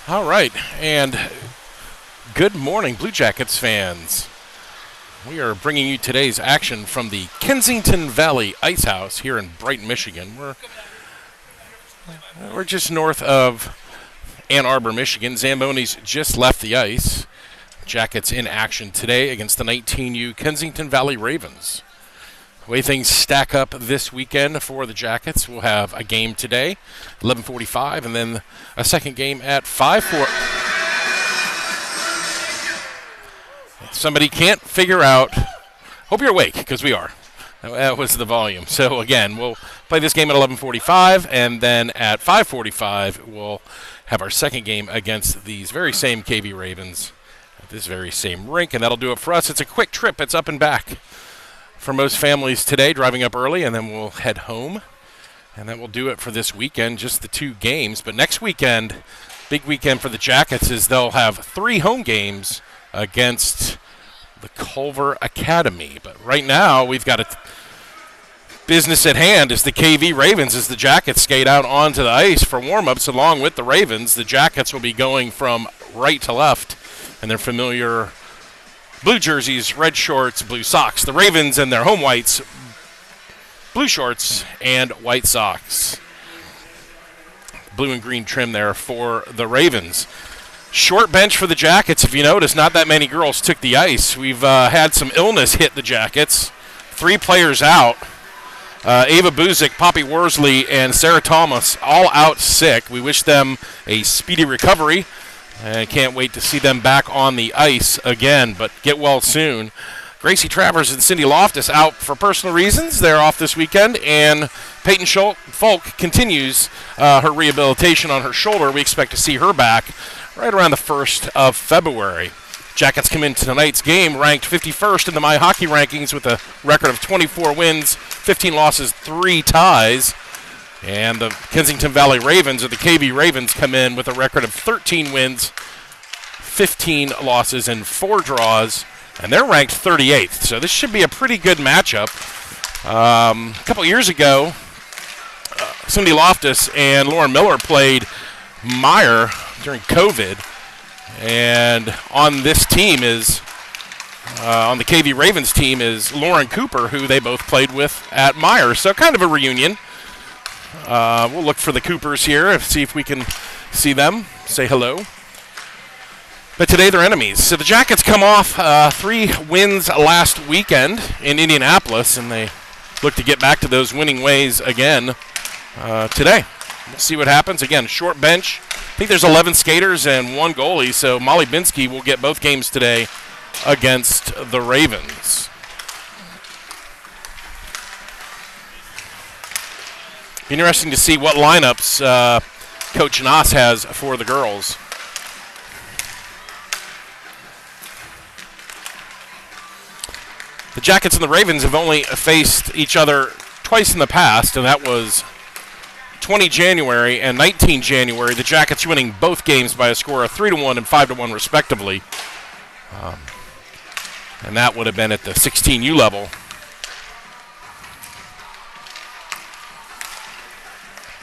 All right, and good morning, Blue Jackets fans. We are bringing you today's action from the Kensington Valley Ice House here in Brighton, Michigan. We're just north of Ann Arbor, Michigan. Zambonis just left the ice. Jackets in action today against the 19U Kensington Valley Ravens. The way things stack up this weekend for the Jackets, we'll have a game today, 11:45, and then a second game at 5:4. Somebody can't figure out. Hope you're awake, because we are. That was the volume. So again, we'll play this game at 11:45, and then at 5:45, we'll have our second game against these very same KV Ravens at this very same rink, and that'll do it for us. It's a quick trip. It's up and back for most families today, driving up early, and then we'll head home. And that will do it for this weekend, just the two games. But next weekend, big weekend for the Jackets, is they'll have 3 home games against the Culver Academy. But right now, we've got a business at hand as the KV Ravens, as the Jackets skate out onto the ice for warm-ups along with the Ravens. The Jackets will be going from right to left, and their familiar blue jerseys, red shorts, blue socks. The Ravens and their home whites, blue shorts and white socks. Blue and green trim there for the Ravens. Short bench for the Jackets. If you notice, not that many girls took the ice. We've had some illness hit the Jackets. 3 players out. Ava Buzik, Poppy Worsley, and Sarah Thomas all out sick. We wish them a speedy recovery. I can't wait to see them back on the ice again, but get well soon. Gracie Travers and Cindy Loftus out for personal reasons. They're off this weekend, and Peyton Folk continues her rehabilitation on her shoulder. We expect to see her back right around the 1st of February. Jackets come into tonight's game ranked 51st in the My Hockey rankings with a record of 24 wins, 15 losses, 3 ties. And the Kensington Valley Ravens, or the KV Ravens, come in with a record of 13 wins, 15 losses, and 4 draws. And they're ranked 38th. So this should be a pretty good matchup. A couple years ago, Cindy Loftus and Lauren Miller played Meyer during COVID. And on this team is, on the KV Ravens team, is Lauren Cooper, who they both played with at Meyer. So kind of a reunion. We'll look for the Coopers here and see if we can see them, say hello. But today they're enemies. So the Jackets come off 3 wins last weekend in Indianapolis, and they look to get back to those winning ways again today. We'll see what happens. Again, short bench. I think there's 11 skaters and 1 goalie, so Molly Binsky will get both games today against the Ravens. Interesting to see what lineups Coach Noss has for the girls. The Jackets and the Ravens have only faced each other twice in the past, and that was 20 January and 19 January. The Jackets winning both games by a score of 3-1 and 5-1 respectively. And that would have been at the 16U level.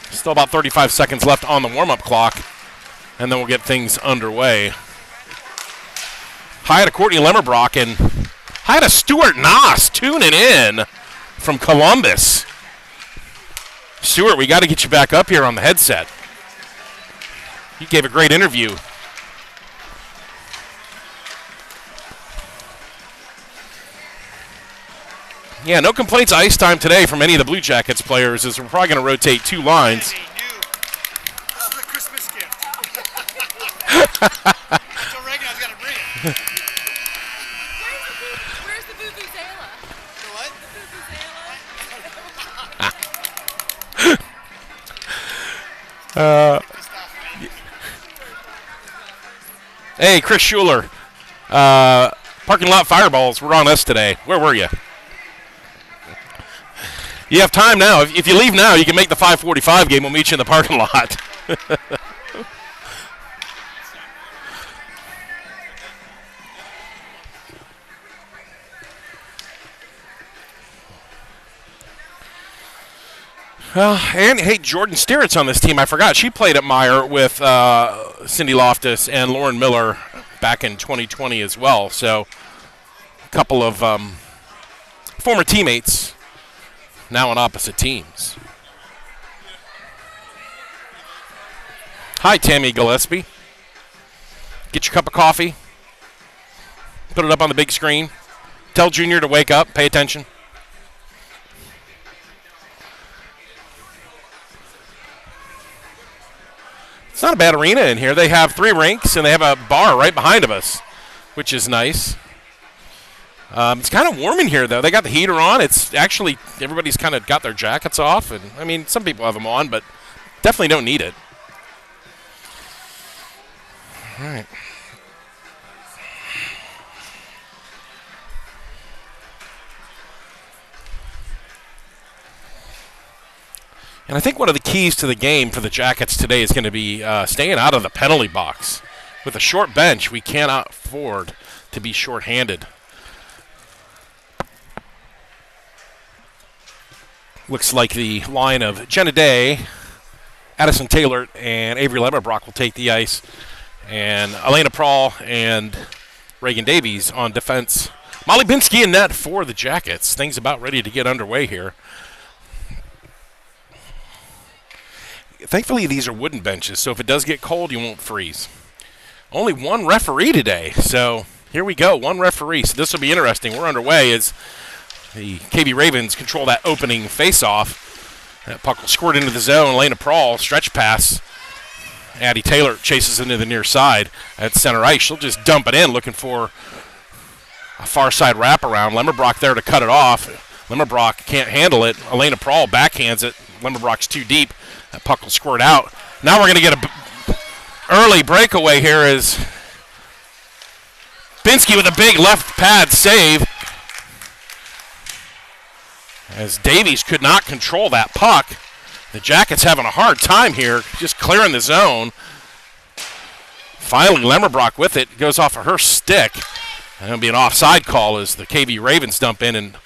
Still about 35 seconds left on the warm-up clock, and then we'll get things underway. Hi to Courtney Lemmerbrock, and hi to Stuart Noss tuning in from Columbus. Stuart, we got to get you back up here on the headset. You gave a great interview. Yeah, no complaints ice time today from any of the Blue Jackets players, as we're probably going to rotate 2 lines. This is a Christmas gift. So Reagan's got to bring it. Where's the Vuvuzela? The what? The Vuvuzela? Hey, Chris Schuler. Parking lot fireballs were on us today. Where were you? You have time now. If you leave now, you can make the 5:45 game. We'll meet you in the parking lot. And, hey, Jordan Steeritz on this team. I forgot. She played at Meyer with Cindy Loftus and Lauren Miller back in 2020 as well. So a couple of former teammates now on opposite teams. Hi, Tammy Gillespie. Get your cup of coffee. Put it up on the big screen. Tell Junior to wake up. Pay attention. It's not a bad arena in here. They have 3 rinks, and they have a bar right behind of us, which is nice. It's kind of warm in here, though. They got the heater on. It's actually, everybody's kind of got their jackets off. And I mean, some people have them on, but definitely don't need it. All right. And I think one of the keys to the game for the Jackets today is going to be staying out of the penalty box. With a short bench, we cannot afford to be shorthanded. Looks like the line of Jenna Day, Addison Taylor, and Avery Lemmerbrock will take the ice. And Elena Prawl and Reagan Davies on defense. Molly Binsky in net for the Jackets. Things about ready to get underway here. Thankfully, these are wooden benches, so if it does get cold, you won't freeze. Only one referee today, so here we go, one referee. So this will be interesting. We're underway as the KB Ravens control that opening face-off. That puck will squirt into the zone. Elena Prawl, stretch pass. Addie Taylor chases into the near side at center ice. She'll just dump it in, looking for a far side wraparound. Lemmerbrock there to cut it off. Lemmerbrock can't handle it. Elena Prawl backhands it. Lemmerbrock's too deep. That puck will squirt out. Now we're going to get an early breakaway here as Binsky with a big left pad save. As Davies could not control that puck. The Jackets having a hard time here, just clearing the zone. Finally, Lemmerbrock with it. Goes off of her stick. And it'll be an offside call as the KV Ravens dump in, and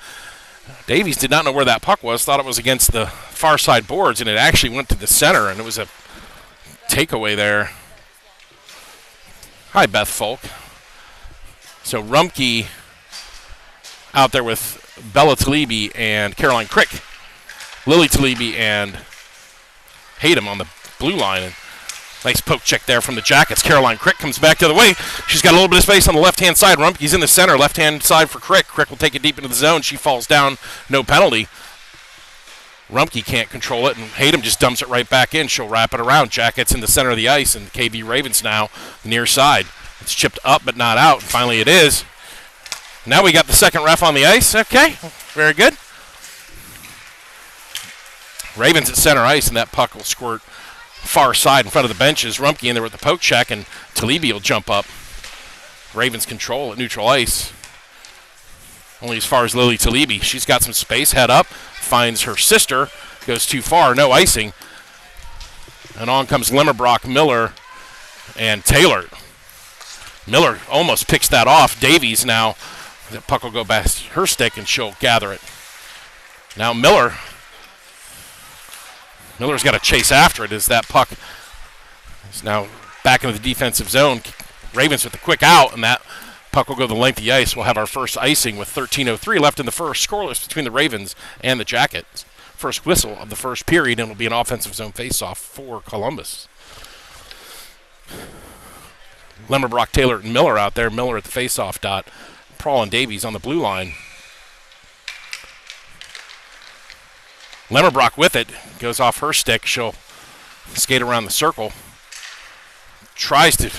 Davies did not know where that puck was, thought it was against the far side boards, and it actually went to the center, and it was a takeaway there. Hi, Beth Folk. So Rumpke out there with Bella Talibi and Caroline Crick. Lily Talibi and Hayden on the blue line. And nice poke check there from the Jackets. Caroline Crick comes back the other way. She's got a little bit of space on the left-hand side. Rumpke's in the center, left-hand side for Crick. Crick will take it deep into the zone. She falls down, no penalty. Rumpke can't control it, and Hayden just dumps it right back in. She'll wrap it around. Jackets in the center of the ice, and KB Ravens now near side. It's chipped up but not out. Finally it is. Now we got the second ref on the ice. Okay, very good. Ravens at center ice, and that puck will squirt far side in front of the benches. Rumpke in there with the poke check, and Talibi will jump up. Ravens control at neutral ice. Only as far as Lily Talibi. She's got some space, head up, finds her sister, goes too far, no icing. And on comes Lemmerbrock, Miller, and Taylor. Miller almost picks that off. Davies now, the puck will go past her stick, and she'll gather it. Now Miller's got to chase after it as that puck is now back into the defensive zone. Ravens with a quick out, and that puck will go the length of the ice. We'll have our first icing with 13:03 left in the first, scoreless between the Ravens and the Jackets. First whistle of the first period, and it'll be an offensive zone faceoff for Columbus. Lemmerbrock, Taylor, and Miller out there. Miller at the faceoff dot. Prawl and Davies on the blue line. Lemmerbrock with it. Goes off her stick. She'll skate around the circle. Tries to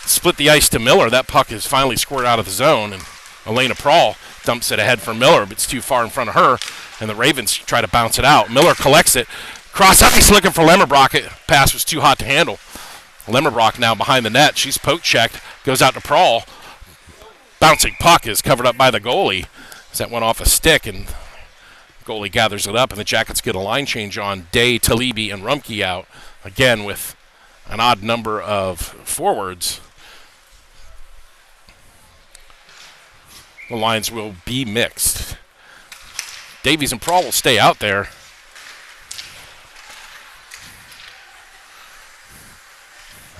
split the ice to Miller. That puck is finally squirted out of the zone, and Elena Prawl dumps it ahead for Miller, but it's too far in front of her, and the Ravens try to bounce it out. Miller collects it. Cross ice looking for Lemmerbrock. It pass was too hot to handle. Lemmerbrock now behind the net. She's poke checked. Goes out to Prawl. Bouncing puck is covered up by the goalie as that went off a stick, and goalie gathers it up, and the Jackets get a line change on. Day, Talibi, and Rumpke out, again with an odd number of forwards. The lines will be mixed. Davies and Prawl will stay out there.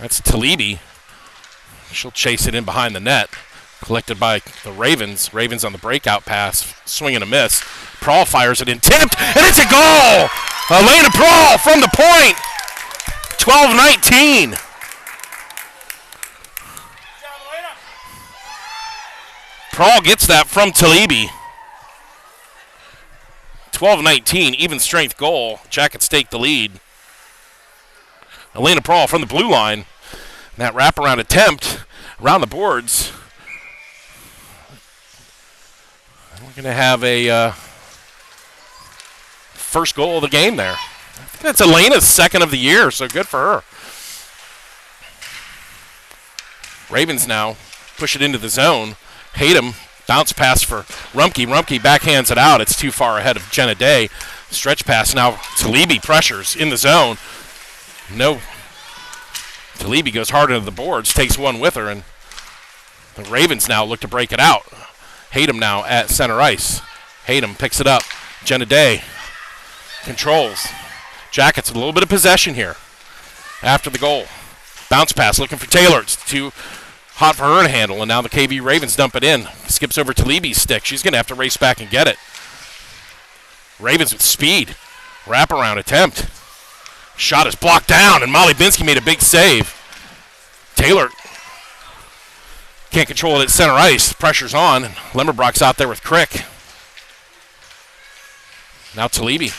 That's Talibi. She'll chase it in behind the net. Collected by the Ravens. Ravens on the breakout pass. Swing and a miss. Prawl fires it in. Tipped. And it's a goal! Elena Prawl from the point. 12-19. Prawl gets that from Talibi. 12-19. Even strength goal. Jackets take the lead. Elena Prawl from the blue line. That wraparound attempt around the boards. We're going to have a first goal of the game there. I think that's Elena's second of the year, so good for her. Ravens now push it into the zone. Hayden, bounce pass for Rumpke. Rumpke backhands it out. It's too far ahead of Jenna Day. Stretch pass now. Talibi pressures in the zone. No. Talibi goes hard into the boards, takes one with her, and the Ravens now look to break it out. Hayden now at center ice. Hayden picks it up. Jenna Day controls. Jackets with a little bit of possession here after the goal. Bounce pass looking for Taylor. It's too hot for her to handle, and now the KV Ravens dump it in. Skips over Talibi's stick. She's going to have to race back and get it. Ravens with speed. Wraparound attempt. Shot is blocked down, and Molly Binsky made a big save. Taylor can't control it at center ice. Pressure's on. Lemmerbrock's out there with Crick. Now Talibi.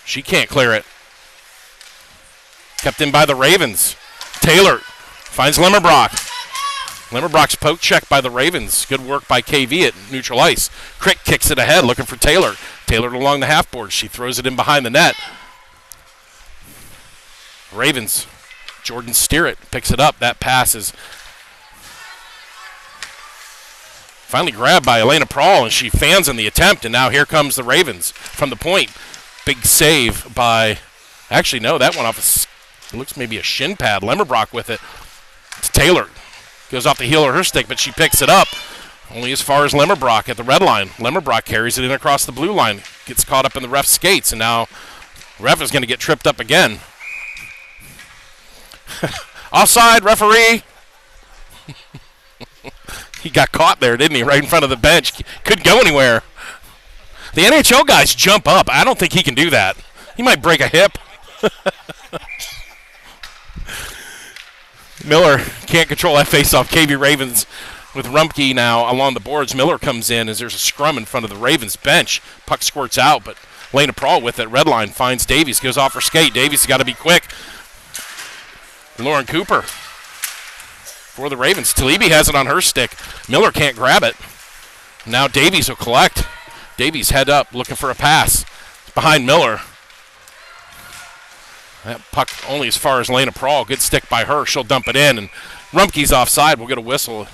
She can't clear it. Kept in by the Ravens. Taylor finds Lemmerbrock. Lemmerbrock's poke check by the Ravens. Good work by KV at neutral ice. Crick kicks it ahead, looking for Taylor. Taylor along the half board. She throws it in behind the net. Ravens. Jordan Steerett picks it up. That pass is finally grabbed by Elena Prawl, and she fans in the attempt, and now here comes the Ravens from the point. Big save by, actually, no, that went off, it looks maybe a shin pad. Lemmerbrock with it. It's Taylor. Goes off the heel of her stick, but she picks it up. Only as far as Lemmerbrock at the red line. Lemmerbrock carries it in across the blue line. Gets caught up in the ref's skates, and now the ref is going to get tripped up again. Offside, referee. He got caught there, didn't he? Right in front of the bench. Couldn't go anywhere. The NHL guys jump up. I don't think he can do that. He might break a hip. Miller can't control that faceoff. KV Ravens with Rumpke now along the boards. Miller comes in as there's a scrum in front of the Ravens bench. Puck squirts out, but Lena Prawl with it. Red line finds Davies. Goes off her skate. Davies has got to be quick. Lauren Cooper for the Ravens. Talibi has it on her stick. Miller can't grab it. Now Davies will collect. Davies head up looking for a pass. Behind Miller. That puck only as far as Lena Prawl. Good stick by her. She'll dump it in. And Rumpke's offside. We'll get a whistle.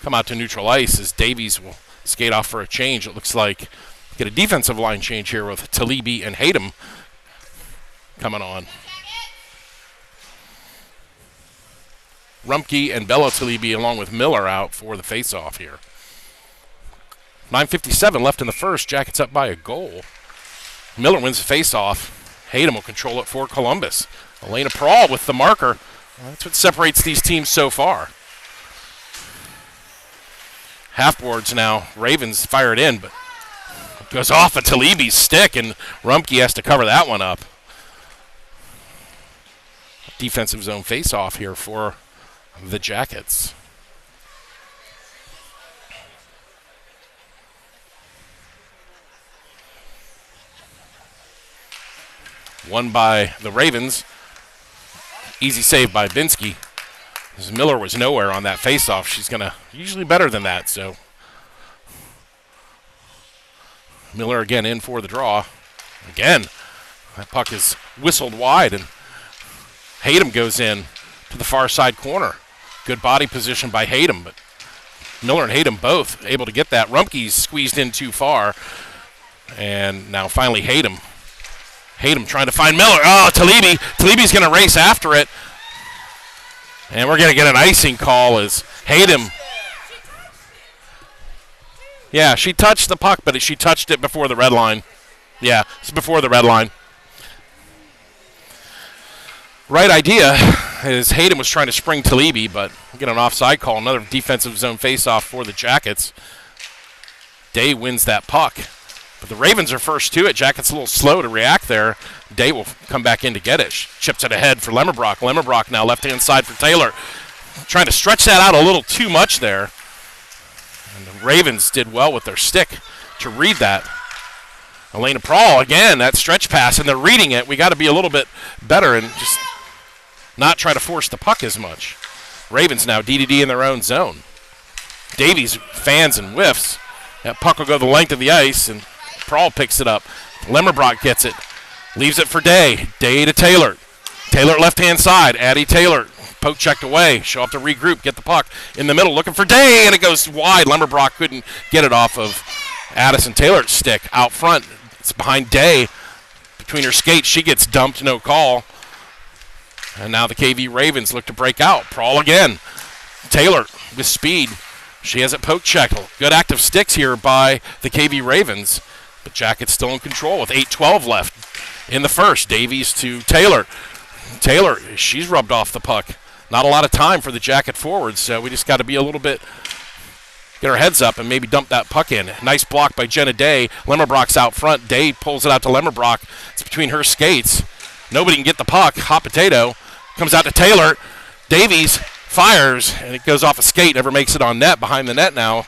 Come out to neutral ice as Davies will skate off for a change. It looks like get a defensive line change here with Talibi and Hayden coming on. Rumpke and Bella Talibi along with Miller out for the faceoff here. 9:57 left in the first. Jackets up by a goal. Miller wins the faceoff. Hayden will control it for Columbus. Elena Prawl with the marker. Well, that's what separates these teams so far. Half boards now. Ravens fire it in, but it goes off of Talibi's stick, and Rumpke has to cover that one up. Defensive zone faceoff here for the Jackets. Won by the Ravens. Easy save by Binsky. As Miller was nowhere on that faceoff. She's going to usually better than that. So Miller again in for the draw. Again, that puck is whistled wide, and Hayden goes in to the far side corner. Good body position by Hayden, but Miller and Hayden both able to get that. Rumpke's squeezed in too far, and now finally Hayden. Hayden trying to find Miller. Oh, Talibi. Talibi's going to race after it. And we're going to get an icing call as Hayden. Yeah, she touched the puck, but she touched it before the red line. Yeah, it's before the red line. Right idea. as Hayden was trying to spring Talibi, but get an offside call. Another defensive zone faceoff for the Jackets. Day wins that puck. But the Ravens are first to it. Jackets a little slow to react there. Day will come back in to get it. Chips it ahead for Lemmerbrock. Lemmerbrock now left-hand side for Taylor. Trying to stretch that out a little too much there. And the Ravens did well with their stick to read that. Elena Prawl, again, that stretch pass, and they're reading it. We got to be a little bit better and just not try to force the puck as much. Ravens now DDD in their own zone. Davies fans and whiffs. That puck will go the length of the ice, and Prawl picks it up. Lemmerbrock gets it. Leaves it for Day. Day to Taylor. Taylor left-hand side. Addie Taylor. Poke checked away. She'll have to regroup. Get the puck in the middle. Looking for Day, and it goes wide. Lemmerbrock couldn't get it off of Addison Taylor's stick. Out front. It's behind Day. Between her skates, she gets dumped. No call. And now the KV Ravens look to break out. Prawl again. Taylor with speed. She has it poke checked. Good active sticks here by the KV Ravens. But Jackets still in control with 8:12 left in the first. Davies to Taylor. Taylor, she's rubbed off the puck. Not a lot of time for the Jacket forwards, so we just got to be a little bit, get our heads up and maybe dump that puck in. Nice block by Jenna Day. Lemmerbrock's out front. Day pulls it out to Lemmerbrock. It's between her skates. Nobody can get the puck. Hot potato. Comes out to Taylor. Davies fires, and it goes off a skate. Never makes it on net. Behind the net now.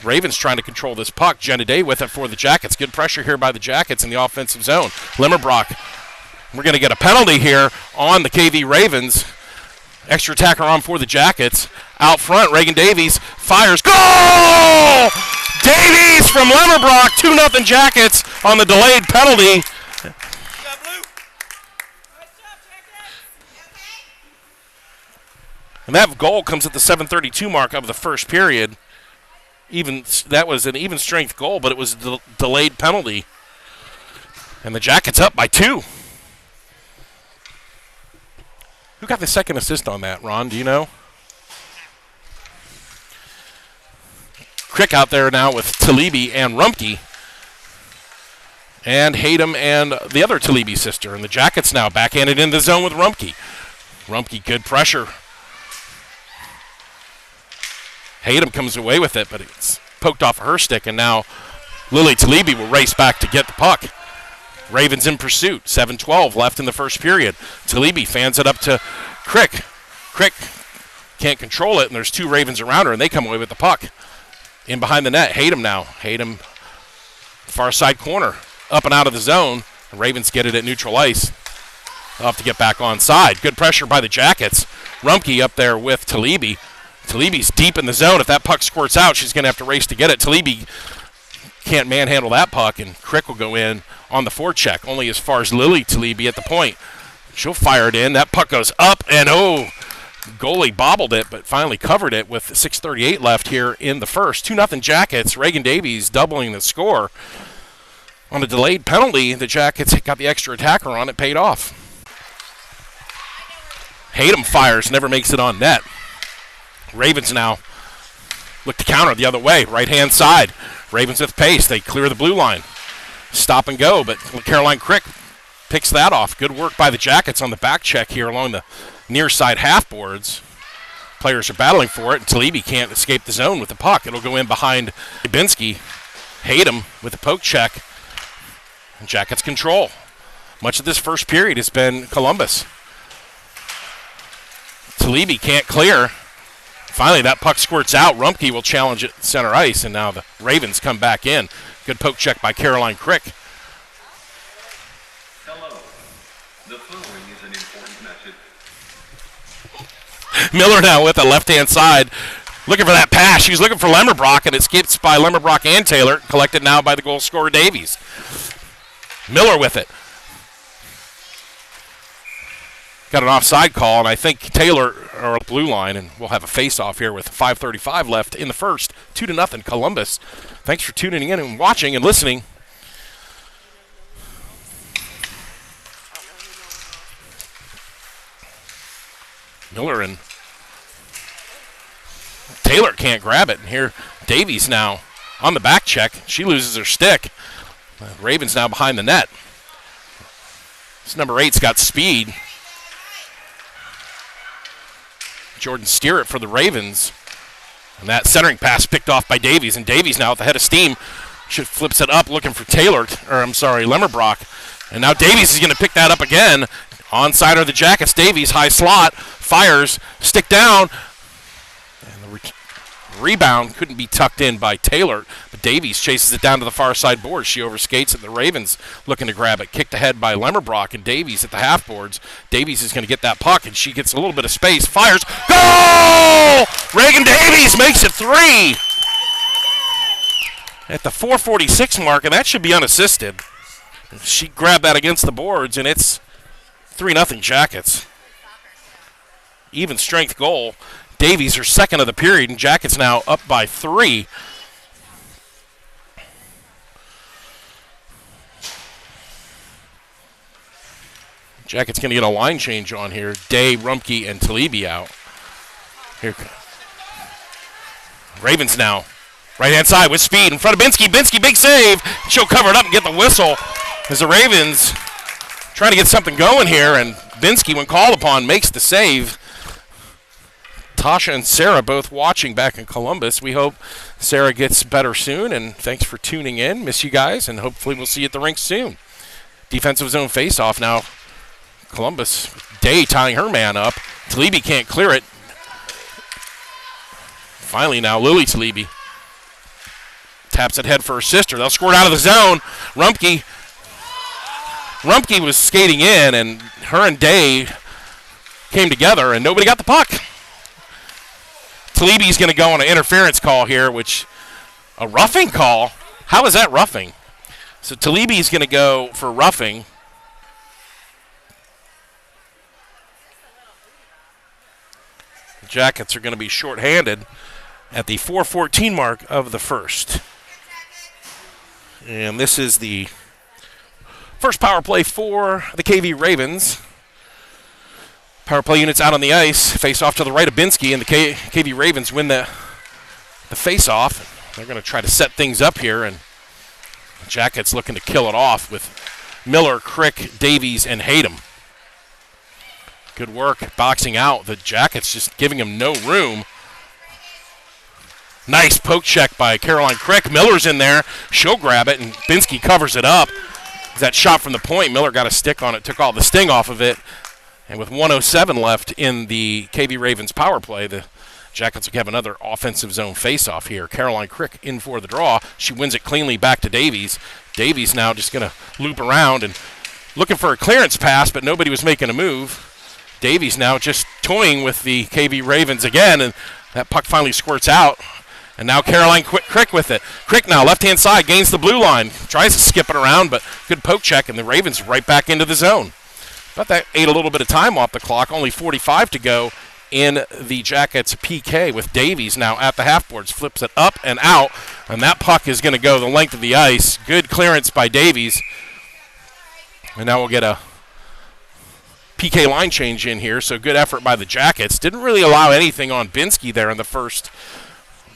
Ravens trying to control this puck. Jenna Day with it for the Jackets. Good pressure here by the Jackets in the offensive zone. Lemmerbrock. We're going to get a penalty here on the KV Ravens. Extra attacker on for the Jackets. Out front, Reagan Davies fires. Goal! Davies from Lemmerbrock. 2-0 Jackets on the delayed penalty. And that goal comes at the 7:32 mark of the first period. That was an even strength goal, but it was a delayed penalty. And the Jackets up by 2. Who got the second assist on that, Ron? Do you know? Crick out there now with Talibi and Rumpke. And Hayden and the other Talibi sister. And the Jackets now backhanded in the zone with Rumpke. Rumpke, good pressure. Hayden comes away with it, but it's poked off of her stick, and now Lily Talibi will race back to get the puck. Ravens in pursuit. 7:12 left in the first period. Talibi fans it up to Crick. Crick can't control it, and there's 2 Ravens around her, and they come away with the puck. In behind the net, Hayden now. Hayden, far side corner, up and out of the zone. The Ravens get it at neutral ice. They'll have to get back on side. Good pressure by the Jackets. Rumpke up there with Talibi. Talibi's deep in the zone. If that puck squirts out, she's going to have to race to get it. Talibi can't manhandle that puck, and Crick will go in on the forecheck, only as far as Lily Talibi at the point. She'll fire it in. That puck goes up, and goalie bobbled it, but finally covered it with 6:38 left here in the first. 2-0 Jackets. Reagan Davies doubling the score. On a delayed penalty, the Jackets got the extra attacker on it, paid off. Hayden fires, never makes it on net. Ravens now look to counter the other way, right-hand side. Ravens with pace. They clear the blue line. Stop and go, but Caroline Crick picks that off. Good work by the Jackets on the back check here along the near side half boards. Players are battling for it, and Talibi can't escape the zone with the puck. It'll go in behind Dubinsky. Hayden with the poke check. And Jackets control. Much of this first period has been Columbus. Talibi can't clear. Finally, that puck squirts out. Rumpke will challenge it center ice, and now the Ravens come back in. Good poke check by Caroline Crick. Hello. The following is an important message. Miller now with the left-hand side. Looking for that pass. She's looking for Lemmerbrock, and it skips by Lemmerbrock and Taylor. Collected now by the goal scorer, Davies. Miller with it. Got an offside call, and I think Taylor or blue line, and we'll have a face-off here with 5:35 left in the first. 2-0 Columbus. Thanks for tuning in and watching and listening. Miller and Taylor can't grab it, and here Davies now on the back check. She loses her stick. Ravens now behind the net. This number 8's got speed. Jordan steer it for the Ravens. And that centering pass picked off by Davies, and Davies now at the head of steam. Flips it up looking for Lemmerbrock. And now Davies is going to pick that up again. Onside are the Jackets. Davies, high slot, fires, stick down. And the rebound couldn't be tucked in by Taylor, but Davies chases it down to the far side boards. She overskates it. The Ravens looking to grab it. Kicked ahead by Lemmerbrock, and Davies at the half boards. Davies is going to get that puck, and she gets a little bit of space. Fires. Goal! Reagan Davies makes it 3 at the 4:46 mark, and that should be unassisted. She grabbed that against the boards, and it's 3-0 Jackets. Even strength goal. Davies, her second of the period, and Jackets now up by 3. Jackets going to get a line change on here. Day, Rumpke, and Talibi out. Here, Ravens now. Right-hand side with speed in front of Binsky. Binsky, big save. She'll cover it up and get the whistle as the Ravens trying to get something going here, and Binsky, when called upon, makes the save. Tasha and Sarah both watching back in Columbus. We hope Sarah gets better soon, and thanks for tuning in. Miss you guys, and hopefully we'll see you at the rink soon. Defensive zone face-off now. Columbus, Day tying her man up. Talibi can't clear it. Finally now, Lily Talibi taps it head for her sister. They'll score it out of the zone. Rumpke was skating in, and her and Day came together, and nobody got the puck. Talibi's going to go on an interference call here, which a roughing call. How is that roughing? So Talibi's going to go for roughing. The Jackets are going to be shorthanded at the 4:14 mark of the first. And this is the first power play for the KV Ravens. Power play units out on the ice. Face off to the right of Binsky, and the KV Ravens win the face-off. They're going to try to set things up here, and the Jackets looking to kill it off with Miller, Crick, Davies, and Hayden. Good work boxing out. The Jackets just giving him no room. Nice poke check by Caroline Crick. Miller's in there. She'll grab it, and Binsky covers it up. That shot from the point, Miller got a stick on it, took all the sting off of it. And with 1:07 left in the KV Ravens power play, the Jackets will have another offensive zone face-off here. Caroline Crick in for the draw. She wins it cleanly back to Davies. Davies now just going to loop around and looking for a clearance pass, but nobody was making a move. Davies now just toying with the KV Ravens again, and that puck finally squirts out. And now Caroline Crick with it. Crick now, left-hand side, gains the blue line. Tries to skip it around, but good poke check, and the Ravens right back into the zone. But that ate a little bit of time off the clock. Only 45 to go in the Jackets PK with Davies now at the half boards. Flips it up and out, and that puck is going to go the length of the ice. Good clearance by Davies. And now we'll get a PK line change in here, so good effort by the Jackets. Didn't really allow anything on Binsky there in the first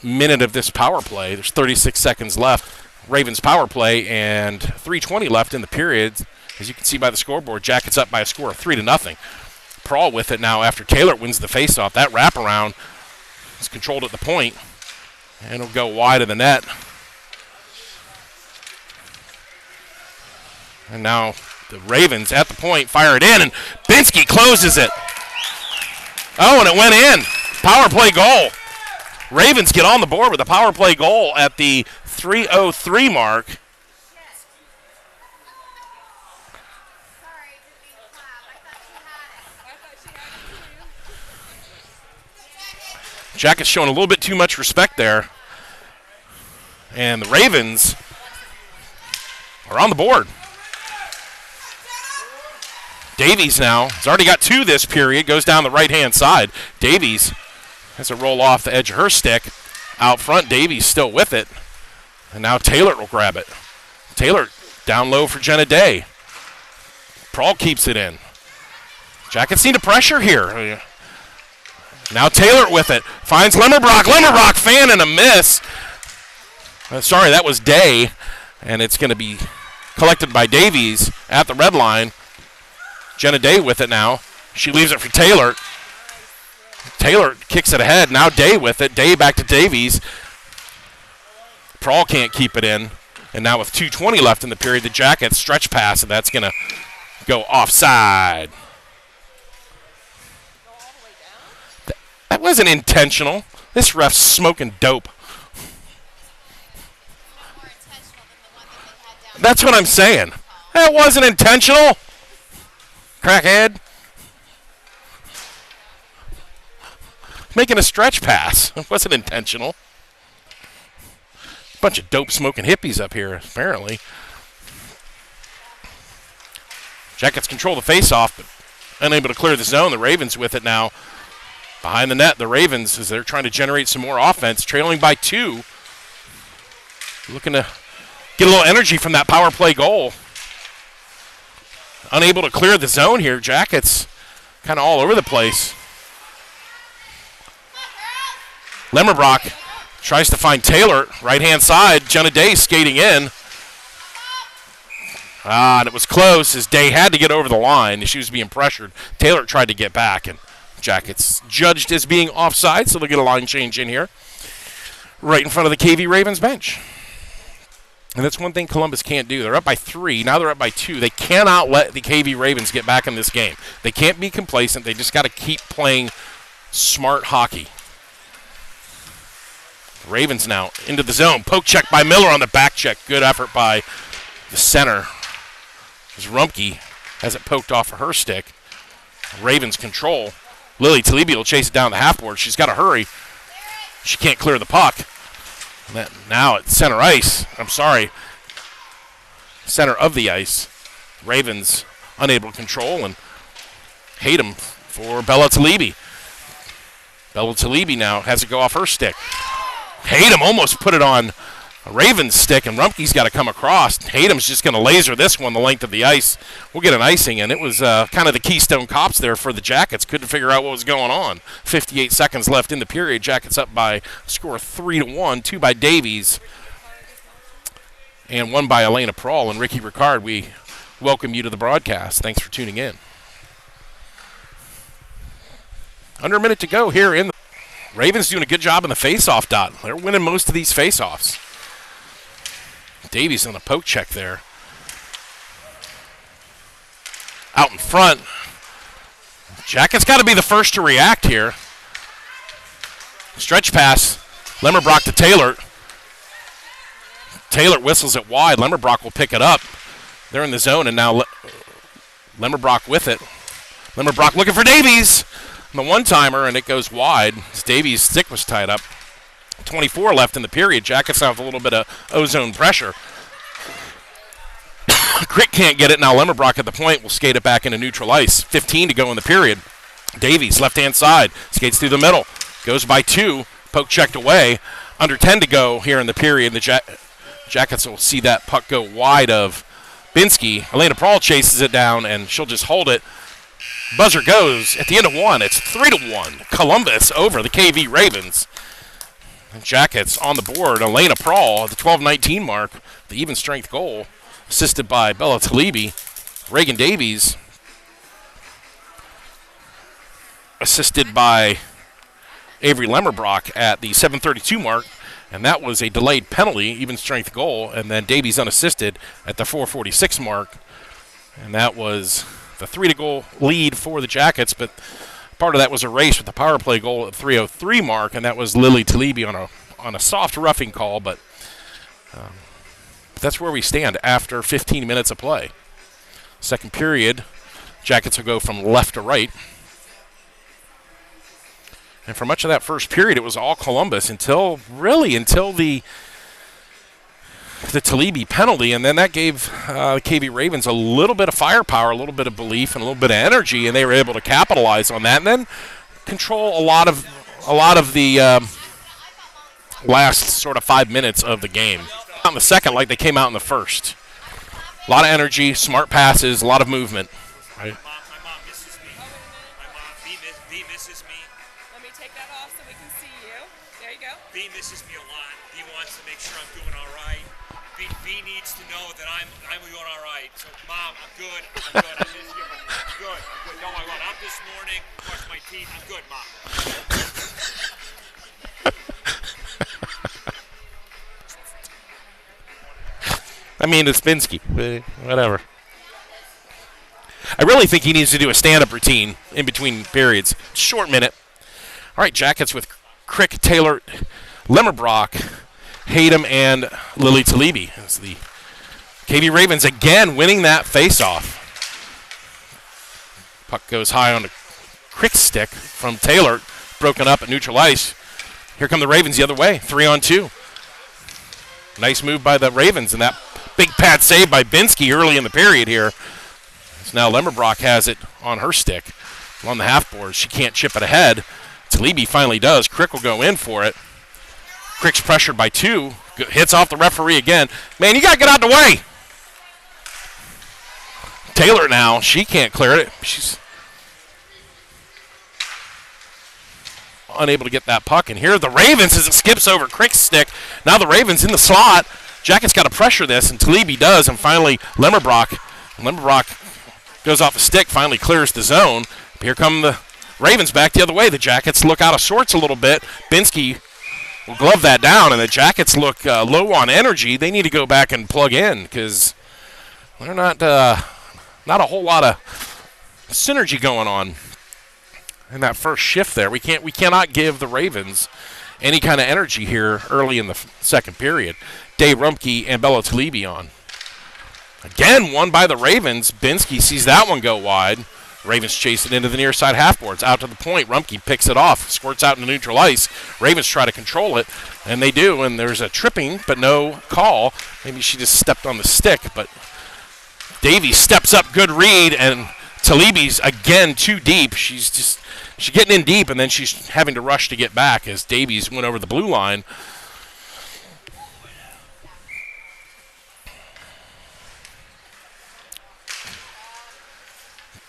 minute of this power play. There's 36 seconds left. Ravens power play and 3:20 left in the period. As you can see by the scoreboard, Jackets up by a score of 3-0. Prawl with it now after Taylor wins the faceoff. That wraparound is controlled at the point, and it'll go wide of the net. And now the Ravens at the point fire it in, and Binsky closes it. Oh, and it went in. Power play goal. Ravens get on the board with a power play goal at the 3:03 mark. Jackets showing a little bit too much respect there. And the Ravens are on the board. Davies now has already got 2 this period, goes down the right-hand side. Davies has a roll off the edge of her stick. Out front, Davies still with it. And now Taylor will grab it. Taylor down low for Jenna Day. Prawl keeps it in. Jackets need a pressure here. Now Taylor with it. Finds Lemmerbrock. Lemmerbrock fan and a miss. Sorry, that was Day. And it's going to be collected by Davies at the red line. Jenna Day with it now. She leaves it for Taylor. Taylor kicks it ahead. Now Day with it. Day back to Davies. Prawl can't keep it in. And now with 2:20 left in the period, the Jackets stretch pass, and that's going to go offside. That wasn't intentional. This ref's smoking dope. That's what I'm saying. That wasn't intentional. Crackhead. Making a stretch pass. It wasn't intentional. Bunch of dope smoking hippies up here, apparently. Jackets control the face-off, but unable to clear the zone. The Ravens with it now. Behind the net, the Ravens, as they're trying to generate some more offense, trailing by 2. Looking to get a little energy from that power play goal. Unable to clear the zone here. Jackets kind of all over the place. Lemmerbrock tries to find Taylor, right-hand side. Jenna Day skating in. And it was close as Day had to get over the line. She was being pressured. Taylor tried to get back, and Jackets judged as being offside, so they'll get a line change in here. Right in front of the KV Ravens bench. And that's one thing Columbus can't do. They're up by 3. Now they're up by 2. They cannot let the KV Ravens get back in this game. They can't be complacent. They just got to keep playing smart hockey. Ravens now into the zone. Poke check by Miller on the back check. Good effort by the center. As Rumpke has it poked off of her stick. Ravens control. Lily Talibi will chase it down the half-board. She's got to hurry. She can't clear the puck. Now at center ice. I'm sorry. Center of the ice. Ravens unable to control and hate him for Bella Talibi. Bella Talibi now has it go off her stick. Hayden almost put it on a Ravens stick, and Rumpke's got to come across. Hayden's just going to laser this one the length of the ice. We'll get an icing, and it was kind of the Keystone Cops there for the Jackets. Couldn't figure out what was going on. 58 seconds left in the period. Jackets up by a score of 3-1. 2 by Davies, and 1 by Elena Prawl. And Ricky Ricard, we welcome you to the broadcast. Thanks for tuning in. Under a minute to go here in the Ravens doing a good job in the face-off dot. They're winning most of these face-offs. Davies on a poke check there. Out in front. Jackets got to be the first to react here. Stretch pass. Lemmerbrock to Taylor. Taylor whistles it wide. Lemmerbrock will pick it up. They're in the zone, and now Lemmerbrock with it. Lemmerbrock looking for Davies. The one-timer, and it goes wide. Davies' stick was tied up. 24 left in the period. Jackets have a little bit of ozone pressure. Crick can't get it. Now Lemmerbrock at the point will skate it back into neutral ice. 15 to go in the period. Davies, left-hand side, skates through the middle. Goes by 2. Poke checked away. Under 10 to go here in the period. The Jackets will see that puck go wide of Binsky. Elena Prawl chases it down, and she'll just hold it. Buzzer goes at the end of 1. It's 3-1. Columbus over the KV Ravens. Jackets on the board. Elena Prawl at the 12:19 mark. The even strength goal. Assisted by Bella Talibi. Reagan Davies. Assisted by Avery Lemmerbrock at the 7:32 mark. And that was a delayed penalty, even strength goal. And then Davies unassisted at the 4:46 mark. And that was the 3-goal lead for the Jackets, but part of that was erased with the power play goal at 3:03 mark, and that was Lily Talibi on a soft roughing call, but that's where we stand after 15 minutes of play. Second period, Jackets will go from left to right. And for much of that first period, it was all Columbus until the Talibi penalty, and then that gave the KV Ravens a little bit of firepower, a little bit of belief, and a little bit of energy, and they were able to capitalize on that, and then control a lot of the last sort of 5 minutes of the game. Not in the second like they came out in the first. A lot of energy, smart passes, a lot of movement. Right? My mom misses me. My mom, B misses me. Let me take that off so we can see you. There you go. B misses me a lot. B wants to make sure I'm doing all right. B V needs to know that I'm doing all right. So, Mom, I'm good. I'm good. I miss you, but I'm good. I'm good. No, I went up this morning, brushed my teeth. I'm good, Mom. I mean, it's Binsky, but whatever. I really think he needs to do a stand-up routine in between periods. Short minute. All right, Jackets with Crick, Taylor, Lemmerbrock, Hayden, and Lily Talibi. As the KV Ravens again winning that face-off. Puck goes high on the Crick stick from Taylor, broken up at neutral ice. Here come the Ravens the other way, 3-on-2. Nice move by the Ravens, and that big pad save by Binsky early in the period here. So now Lemmerbrock has it on her stick. On the half board, she can't chip it ahead. Talibi finally does. Crick will go in for it. Crick's pressured by 2. Hits off the referee again. Man, you got to get out the way. Taylor now, she can't clear it. She's unable to get that puck. And here are the Ravens as it skips over Crick's stick. Now the Ravens in the slot. Jackets got to pressure this, and Talibi does. And finally, Lemmerbrock goes off the stick, finally clears the zone. Here come the Ravens back the other way. The Jackets look out of sorts a little bit. Binsky will glove that down, and the Jackets look low on energy. They need to go back and plug in because they're not a whole lot of synergy going on in that first shift there. We cannot give the Ravens any kind of energy here early in the second period. Dave Rumpke and Bella Talibi on. Again, won by the Ravens. Binsky sees that one go wide. Ravens chase it into the near side half boards. Out to the point. Rumpke picks it off. Squirts out into neutral ice. Ravens try to control it, and they do. And there's a tripping, but no call. Maybe she just stepped on the stick, but Davies steps up. Good read, and Talibi's again too deep. She's getting in deep, and then she's having to rush to get back as Davies went over the blue line.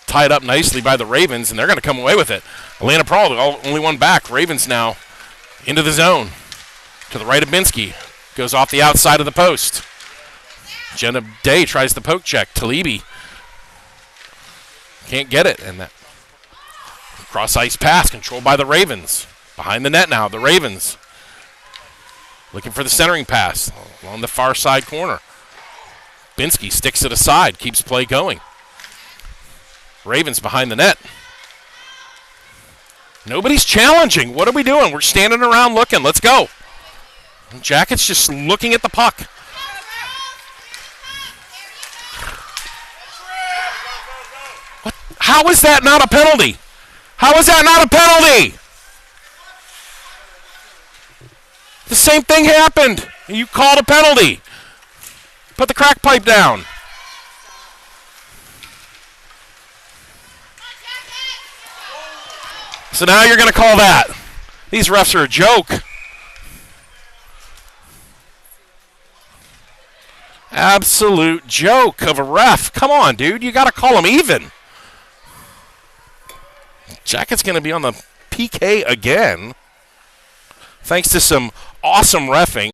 Tied up nicely by the Ravens, and they're going to come away with it. Elena Prawl, the only one back. Ravens now into the zone. To the right of Binsky. Goes off the outside of the post. Jenna Day tries the poke check. Talibi can't get it. And that cross-ice pass controlled by the Ravens. Behind the net now, the Ravens. Looking for the centering pass along the far side corner. Binsky sticks it aside, keeps play going. Ravens behind the net. Nobody's challenging. What are we doing? We're standing around looking. Let's go. Jackets just looking at the puck. What? How is that not a penalty? How is that not a penalty? The same thing happened. You called a penalty. Put the crack pipe down. So now you're going to call that. These refs are a joke. Absolute joke of a ref. Come on, dude. You got to call them even. Jacket's going to be on the PK again. Thanks to some awesome reffing.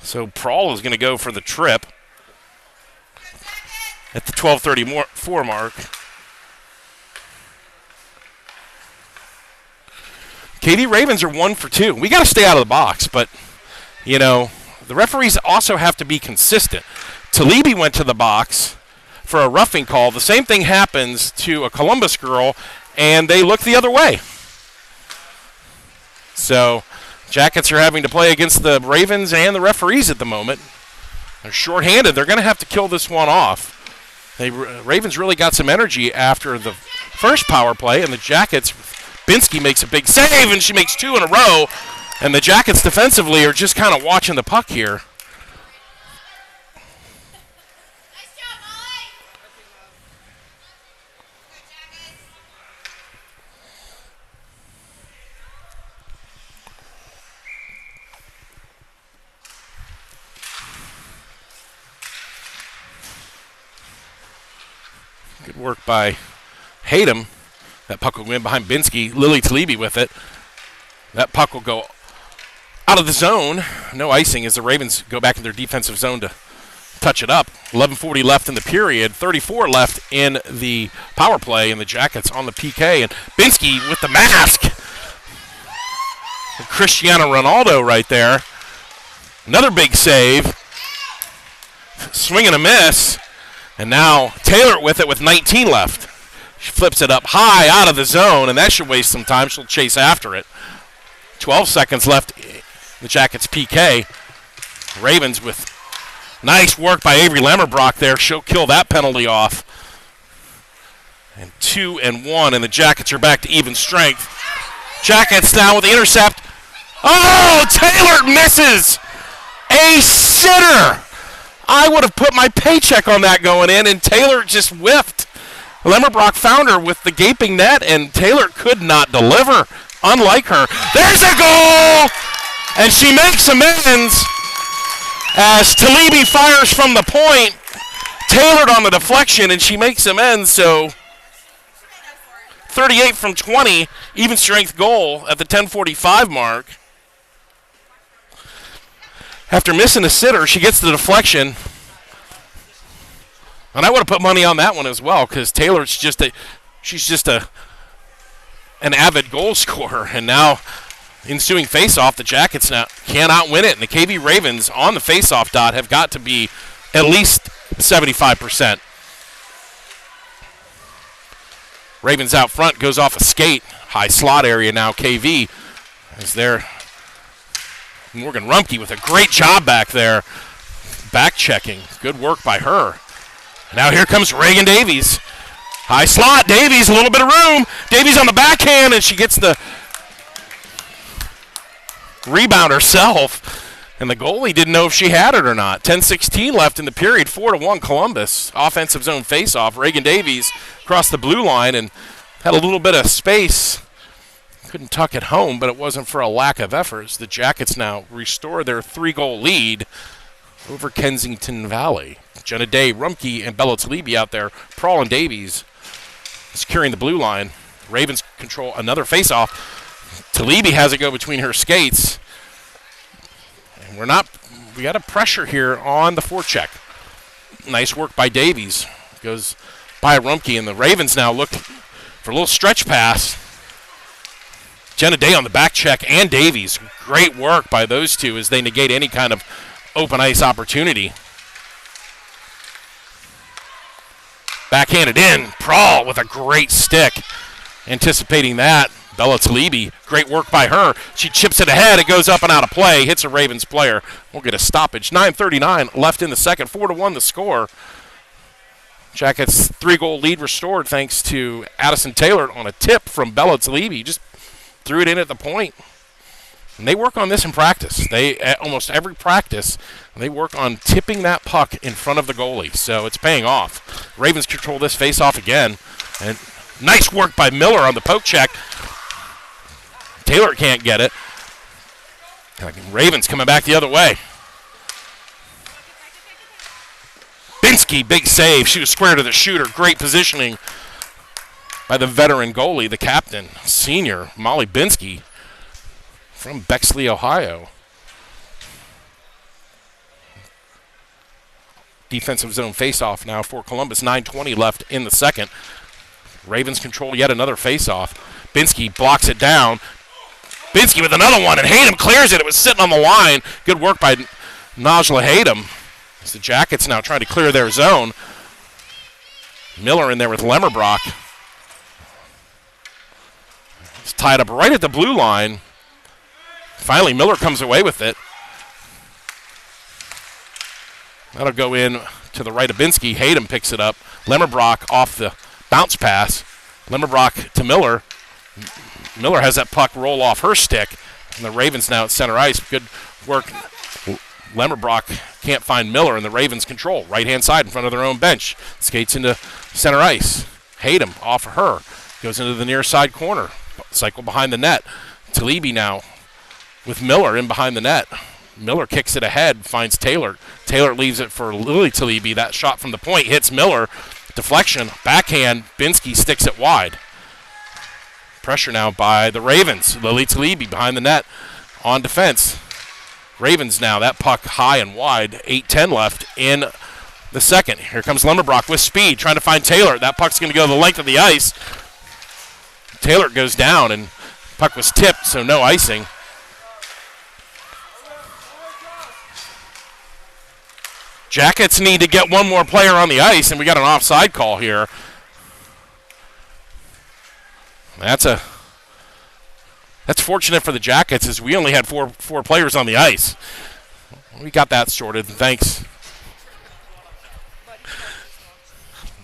So Prawl is going to go for the trip at the 12:34 mark. KV Ravens are 1 for 2. We got to stay out of the box, but, you know, the referees also have to be consistent. Talibi went to the box for a roughing call. The same thing happens to a Columbus girl, and they look the other way. So Jackets are having to play against the Ravens and the referees at the moment. They're shorthanded. They're going to have to kill this one off. Ravens really got some energy after the first power play, and the Jackets... Binsky makes a big save, and she makes 2 in a row. And the Jackets defensively are just kind of watching the puck here. Good work by Hayden. That puck will win behind Binsky. Lily Talibi with it. That puck will go out of the zone. no icing as the Ravens go back in their defensive zone to touch it up. 11:40 left in the period, 34 left in the power play, and the Jackets on the PK. And Binsky with the mask. And Cristiano Ronaldo right there. Another big save. Swing and a miss. And now Taylor with it with 19 left. She flips it up high out of the zone, and that should waste some time. She'll chase after it. 12 seconds left. The Jackets PK. Ravens with nice work by Avery Lemmerbrock there. She'll kill that penalty off. And 2-1, and the Jackets are back to even strength. Jackets now with the intercept. Oh, Taylor misses. A sitter. I would have put my paycheck on that going in, and Taylor just whiffed. Lemmerbrock found her with the gaping net, and Taylor could not deliver. Unlike her. There's a goal! And she makes amends as Talibi fires from the point. Tailored on the deflection, and she makes amends, so 38 from 20, even strength goal at the 10:45 mark. After missing a sitter, she gets the deflection. And I would have put money on that one as well, because Taylor's she's just an avid goal scorer. And now, ensuing faceoff, the Jackets now cannot win it. And the KV Ravens on the faceoff dot have got to be at least 75%. Ravens out front, goes off a skate. High slot area now, KV is there. Morgan Rumpke with a great job back there. Back checking. Good work by her. Now here comes Reagan Davies. High slot. Davies, a little bit of room. Davies on the backhand, and she gets the rebound herself. And the goalie didn't know if she had it or not. 10:16 left in the period. 4-1 Columbus. Offensive zone faceoff. Reagan Davies crossed the blue line and had a little bit of space. Couldn't tuck it home, but it wasn't for a lack of efforts. The Jackets now restore their 3-goal lead over Kensington Valley. Jenna Day, Rumpke, and Bella Talibi out there. Prawl and Davies securing the blue line. Ravens control another faceoff. Talibi has it go between her skates. And we got a pressure here on the forecheck. Nice work by Davies. Goes by Rumpke, and the Ravens now look for a little stretch pass. Jenna Day on the back check, and Davies. Great work by those two as they negate any kind of open ice opportunity. Backhanded in. Prawl with a great stick. Anticipating that. Bella Talibi, great work by her. She chips it ahead. It goes up and out of play. Hits a Ravens player. We'll get a stoppage. 9:39 left in the second. 4-1 the score. Jackets 3-goal lead restored thanks to Addison Taylor on a tip from Bella Talibi. Just threw it in at the point. And they work on this in practice. At almost every practice, they work on tipping that puck in front of the goalie. So it's paying off. Ravens control this face-off again. And nice work by Miller on the poke check. Taylor can't get it. Ravens coming back the other way. Binsky, big save. She was square to the shooter. Great positioning by the veteran goalie, the captain, senior, Molly Binsky from Bexley, Ohio. Defensive zone faceoff now for Columbus. 9:20 left in the second. Ravens control yet another faceoff. Binsky blocks it down. Binsky with another one, and Hayden clears it. It was sitting on the line. Good work by Najla Hayden. As the Jackets now trying to clear their zone. Miller in there with Lemmerbrock. It's tied up right at the blue line. Finally, Miller comes away with it. That'll go in to the right of Binsky. Hayden picks it up. Lemmerbrock off the bounce pass. Lemmerbrock to Miller. Miller has that puck roll off her stick. And the Ravens now at center ice. Good work. Lemmerbrock can't find Miller, and the Ravens control. Right-hand side in front of their own bench. Skates into center ice. Hayden off of her. Goes into the near side corner. Cycle behind the net. Talibi now with Miller in behind the net. Miller kicks it ahead, finds Taylor. Taylor leaves it for Lily Talibi. That shot from the point hits Miller. Deflection, backhand. Binsky sticks it wide. Pressure now by the Ravens. Lily Talibi behind the net on defense. Ravens now, that puck high and wide, 8:10 left in the second. Here comes Lemmerbrock with speed, trying to find Taylor. That puck's going to go the length of the ice. Taylor goes down, and puck was tipped, so no icing. Jackets need to get one more player on the ice, and we got an offside call here. That's fortunate for the Jackets, as we only had four players on the ice. We got that sorted. Thanks.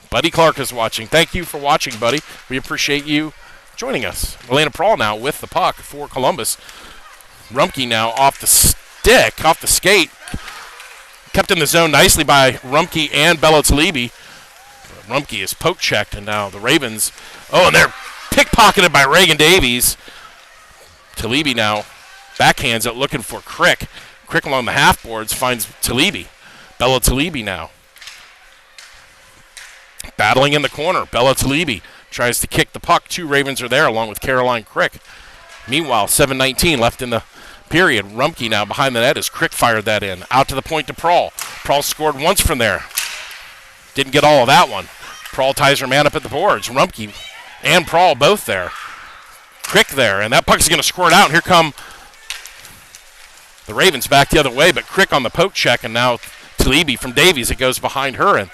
Buddy Clark is watching. Thank you for watching, buddy. We appreciate you joining us. Elena Prawl now with the puck for Columbus. Rumpke now off the stick, off the skate. Kept in the zone nicely by Rumpke and Bella-Talibi. Rumpke is poke-checked, and now the Ravens. Oh, and they're pickpocketed by Reagan Davies. Talibi now backhands it, looking for Crick. Crick along the half boards finds Talibi. Bella-Talibi now. Battling in the corner. Bella-Talibi tries to kick the puck. Two Ravens are there along with Caroline Crick. Meanwhile, 7:19 left in the period. Rumpke now behind the net as Crick fired that in. Out to the point to Prawl. Prawl scored once from there. Didn't get all of that one. Prawl ties her man up at the boards. Rumpke and Prawl both there. Crick there, and that puck is going to squirt out. Here come the Ravens back the other way, but Crick on the poke check, and now Talibi from Davies. It goes behind her, and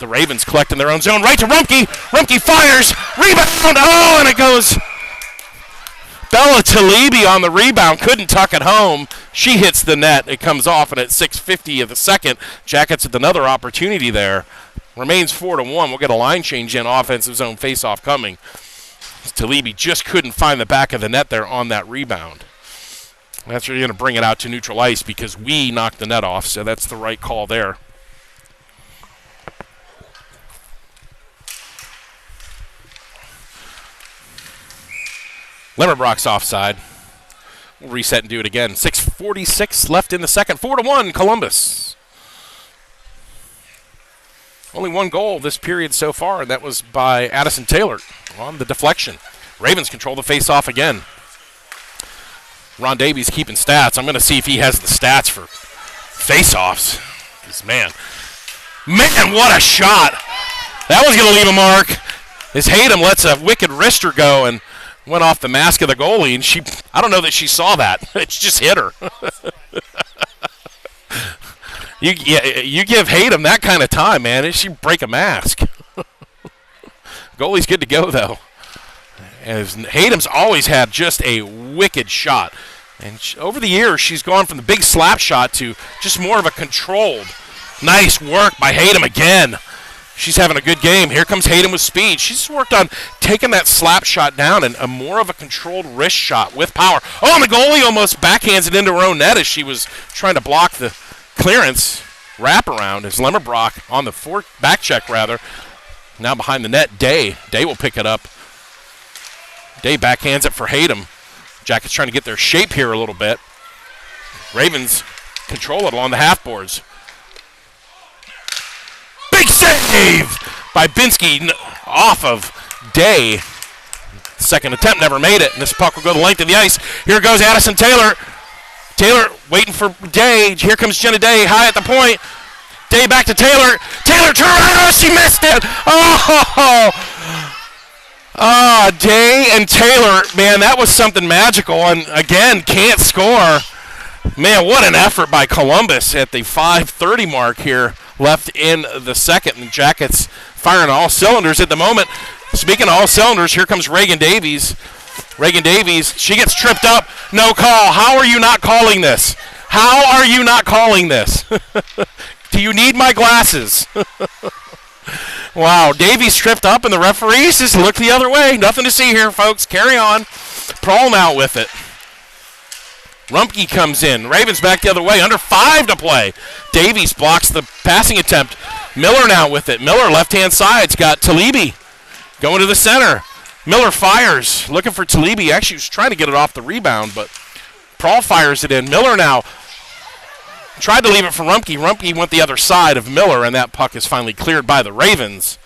the Ravens collect in their own zone. Right to Rumpke. Rumpke fires. Rebound. Oh, and it goes. Bella-Talibi on the rebound. Couldn't tuck it home. She hits the net. It comes off, and at 6:50 of the second, Jackets with another opportunity there. Remains 4-1. We'll get a line change in. Offensive zone face-off coming. Talibi just couldn't find the back of the net there on that rebound. That's really going to bring it out to neutral ice because we knocked the net off, so that's the right call there. Lemmerbrock's offside. We'll reset and do it again. 6:46 left in the second. 4-1, Columbus. Only one goal this period so far, and that was by Addison Taylor on the deflection. Ravens control the face-off again. Ron Davies keeping stats. I'm going to see if he has the stats for face-offs. Man, what a shot. That was going to leave a mark. As Hayden lets a wicked wrister go and went off the mask of the goalie, and I don't know that she saw that. It just hit her. You give Hayden that kind of time, man, and she break a mask. Goalie's good to go, though. As Hayden's always had just a wicked shot. And over the years, she's gone from the big slap shot to just more of a controlled. Nice work by Hayden again. She's having a good game. Here comes Hayden with speed. She's worked on taking that slap shot down and a more of a controlled wrist shot with power. Oh, and the goalie almost backhands it into her own net as she was trying to block the clearance wraparound as Lemmerbrock on the back check, rather. Now behind the net, Day. Day will pick it up. Day backhands it for Hayden. Jackets trying to get their shape here a little bit. Ravens control it along the half boards. Big save by Binsky off of Day. Second attempt never made it, and this puck will go the length of the ice. Here goes Addison Taylor. Taylor waiting for Day. Here comes Jenna Day high at the point. Day back to Taylor. Taylor turn around. Oh, she missed it. Day and Taylor, man, that was something magical. And again, can't score. Man, what an effort by Columbus at the 5:30 mark here left in the second. And Jackets firing all cylinders at the moment. Speaking of all cylinders, here comes Reagan Davies. Reagan Davies, she gets tripped up. No call. How are you not calling this? How are you not calling this? Do you need my glasses? Wow, Davies tripped up, and the referees just look the other way. Nothing to see here, folks. Carry on. Prawl out with it. Rumpke comes in. Ravens back the other way. Under 5 to play. Davies blocks the passing attempt. Miller now with it. Miller left-hand side's got Talibi going to the center. Miller fires, looking for Talibi. Actually, was trying to get it off the rebound, but Prawl fires it in. Miller now tried to leave it for Rumpke. Rumpke went the other side of Miller, and that puck is finally cleared by the Ravens.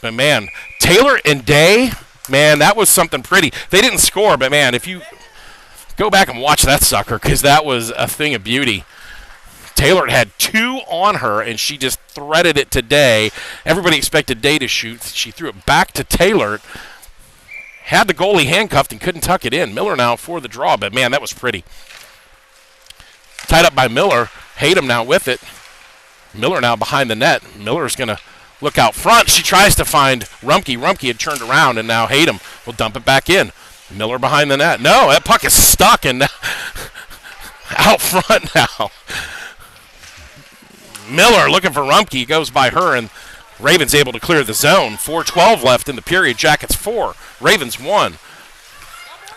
But, man, Taylor and Day, man, that was something pretty. They didn't score, but, man, if you Go back and watch that sucker because that was a thing of beauty. Taylor had 2 on her, and she just threaded it to Day. Everybody expected Day to shoot. She threw it back to Taylor. Had the goalie handcuffed and couldn't tuck it in. Miller now for the draw, but, man, that was pretty. Tied up by Miller. Hayden now with it. Miller now behind the net. Miller's going to look out front. She tries to find Rumpke. Rumpke had turned around, and now Hayden will dump it back in. Miller behind the net. No, that puck is stuck and out front now. Miller looking for Rumpke. Goes by her, and Ravens able to clear the zone. 4:12 left in the period. Jackets 4. Ravens 1.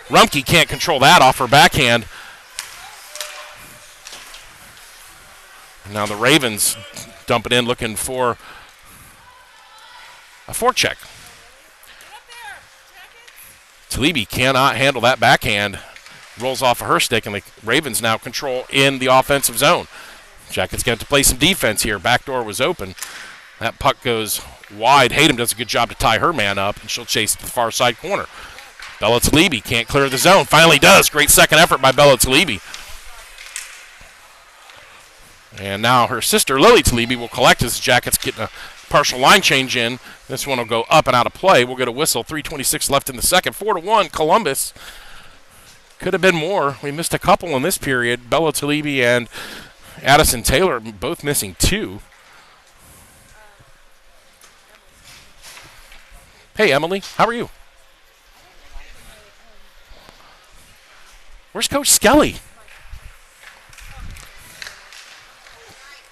Rumpke can't control that off her backhand. Now the Ravens dump it in looking for a forecheck. Talibi cannot handle that backhand. Rolls off of her stick, and the Ravens now control in the offensive zone. Jackets going to play some defense here. Back door was open. That puck goes wide. Hayden does a good job to tie her man up, and she'll chase to the far side corner. Bella Talibi can't clear the zone. Finally does. Great second effort by Bella Talibi. And now her sister, Lily Talibi, will collect as the Jackets get a partial line change in. This one will go up and out of play. We'll get a whistle. 3:26 left in the second. 4-1, Columbus. Could have been more. We missed a couple in this period. Bella Talibi and Addison Taylor both missing 2. Hey, Emily. How are you? Where's Coach Skelly?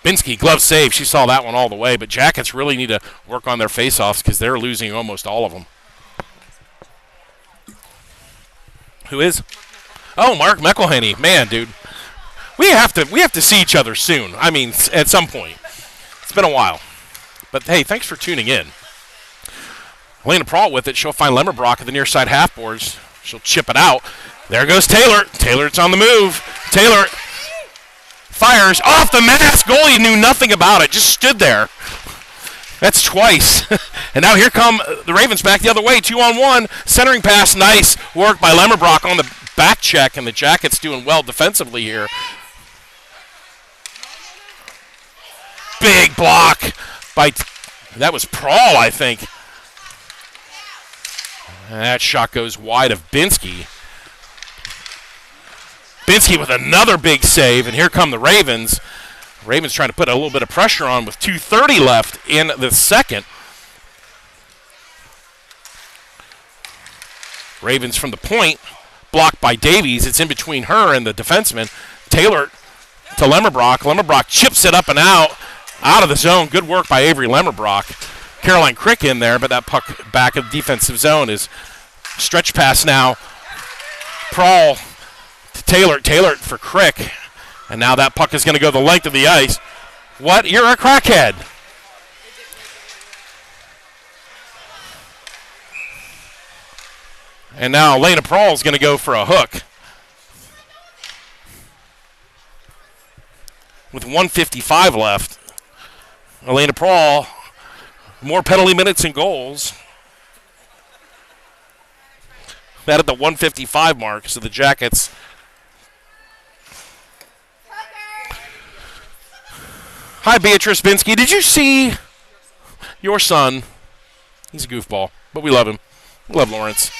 Binsky, glove save. She saw that one all the way, but Jackets really need to work on their face-offs because they're losing almost all of them. Who is? Oh, Mark McElhenney. Man, dude. We have to see each other soon. I mean, at some point. It's been a while. But, hey, thanks for tuning in. Elena Prawl with it. She'll find Lemmerbrock at the near side half boards. She'll chip it out. There goes Taylor. Taylor's on the move. Taylor fires off the mask. Goalie knew nothing about it. Just stood there. That's twice. And now here come the Ravens back the other way. 2-on-1. Centering pass. Nice work by Lemmerbrock on the back check. And the Jackets doing well defensively here. Big block by... that was Prawl, I think. That shot goes wide of Binsky. Binsky with another big save, and here come the Ravens. Ravens trying to put a little bit of pressure on with 2:30 left in the second. Ravens from the point, blocked by Davies. It's in between her and the defenseman. Taylor to Lemmerbrock. Lemmerbrock chips it up and out of the zone. Good work by Avery Lemmerbrock. Caroline Crick in there, but that puck back of the defensive zone is stretch pass now. Prawl to Taylor. Taylor for Crick. And now that puck is going to go the length of the ice. What? You're a crackhead. And now Elena Prawl is going to go for a hook. With 1:55 left. Elena Prawl, more penalty minutes and goals. That at the 1:55 mark, so the Jackets. Hi, Beatrice Binsky. Did you see your son? He's a goofball, but we love him. We love Lawrence.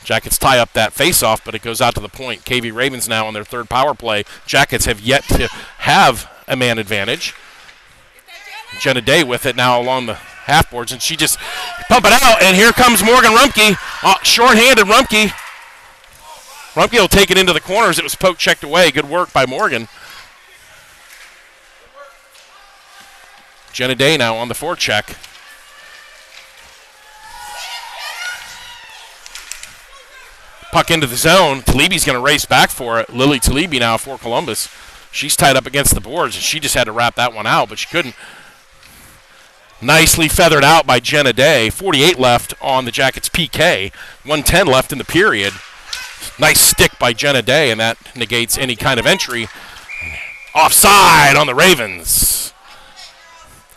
Jackets tie up that face-off, but it goes out to the point. KV Ravens now on their third power play. Jackets have yet to have a man advantage. Jenna Day with it now along the half boards, and she just pump it out, and here comes Morgan Rumpke. Short-handed Rumpke. Rumpke will take it into the corners. It was poke checked away. Good work by Morgan. Jenna Day now on the forecheck. Puck into the zone. Talibi's going to race back for it. Lily Talibi now for Columbus. She's tied up against the boards, and she just had to wrap that one out, but she couldn't. Nicely feathered out by Jenna Day. 48 left on the Jackets' PK. 1:10 left in the period. Nice stick by Jenna Day, and that negates any kind of entry. Offside on the Ravens.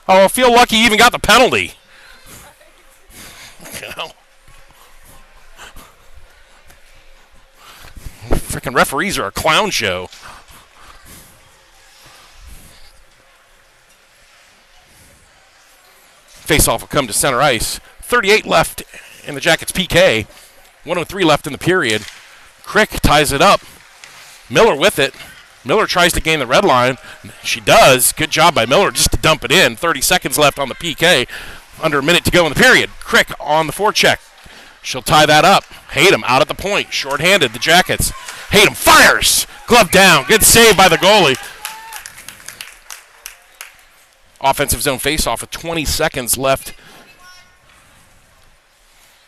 Oh, I feel lucky you even got the penalty. You know? Freaking referees are a clown show. Face-off will come to center ice. 38 left in the Jackets PK. 1:03 left in the period. Crick ties it up. Miller with it. Miller tries to gain the red line. She does. Good job by Miller just to dump it in. 30 seconds left on the PK. Under a minute to go in the period. Crick on the forecheck. She'll tie that up. Hayden out at the point. Short-handed, the Jackets. Hayden fires. Glove down. Good save by the goalie. Offensive zone face-off with 20 seconds left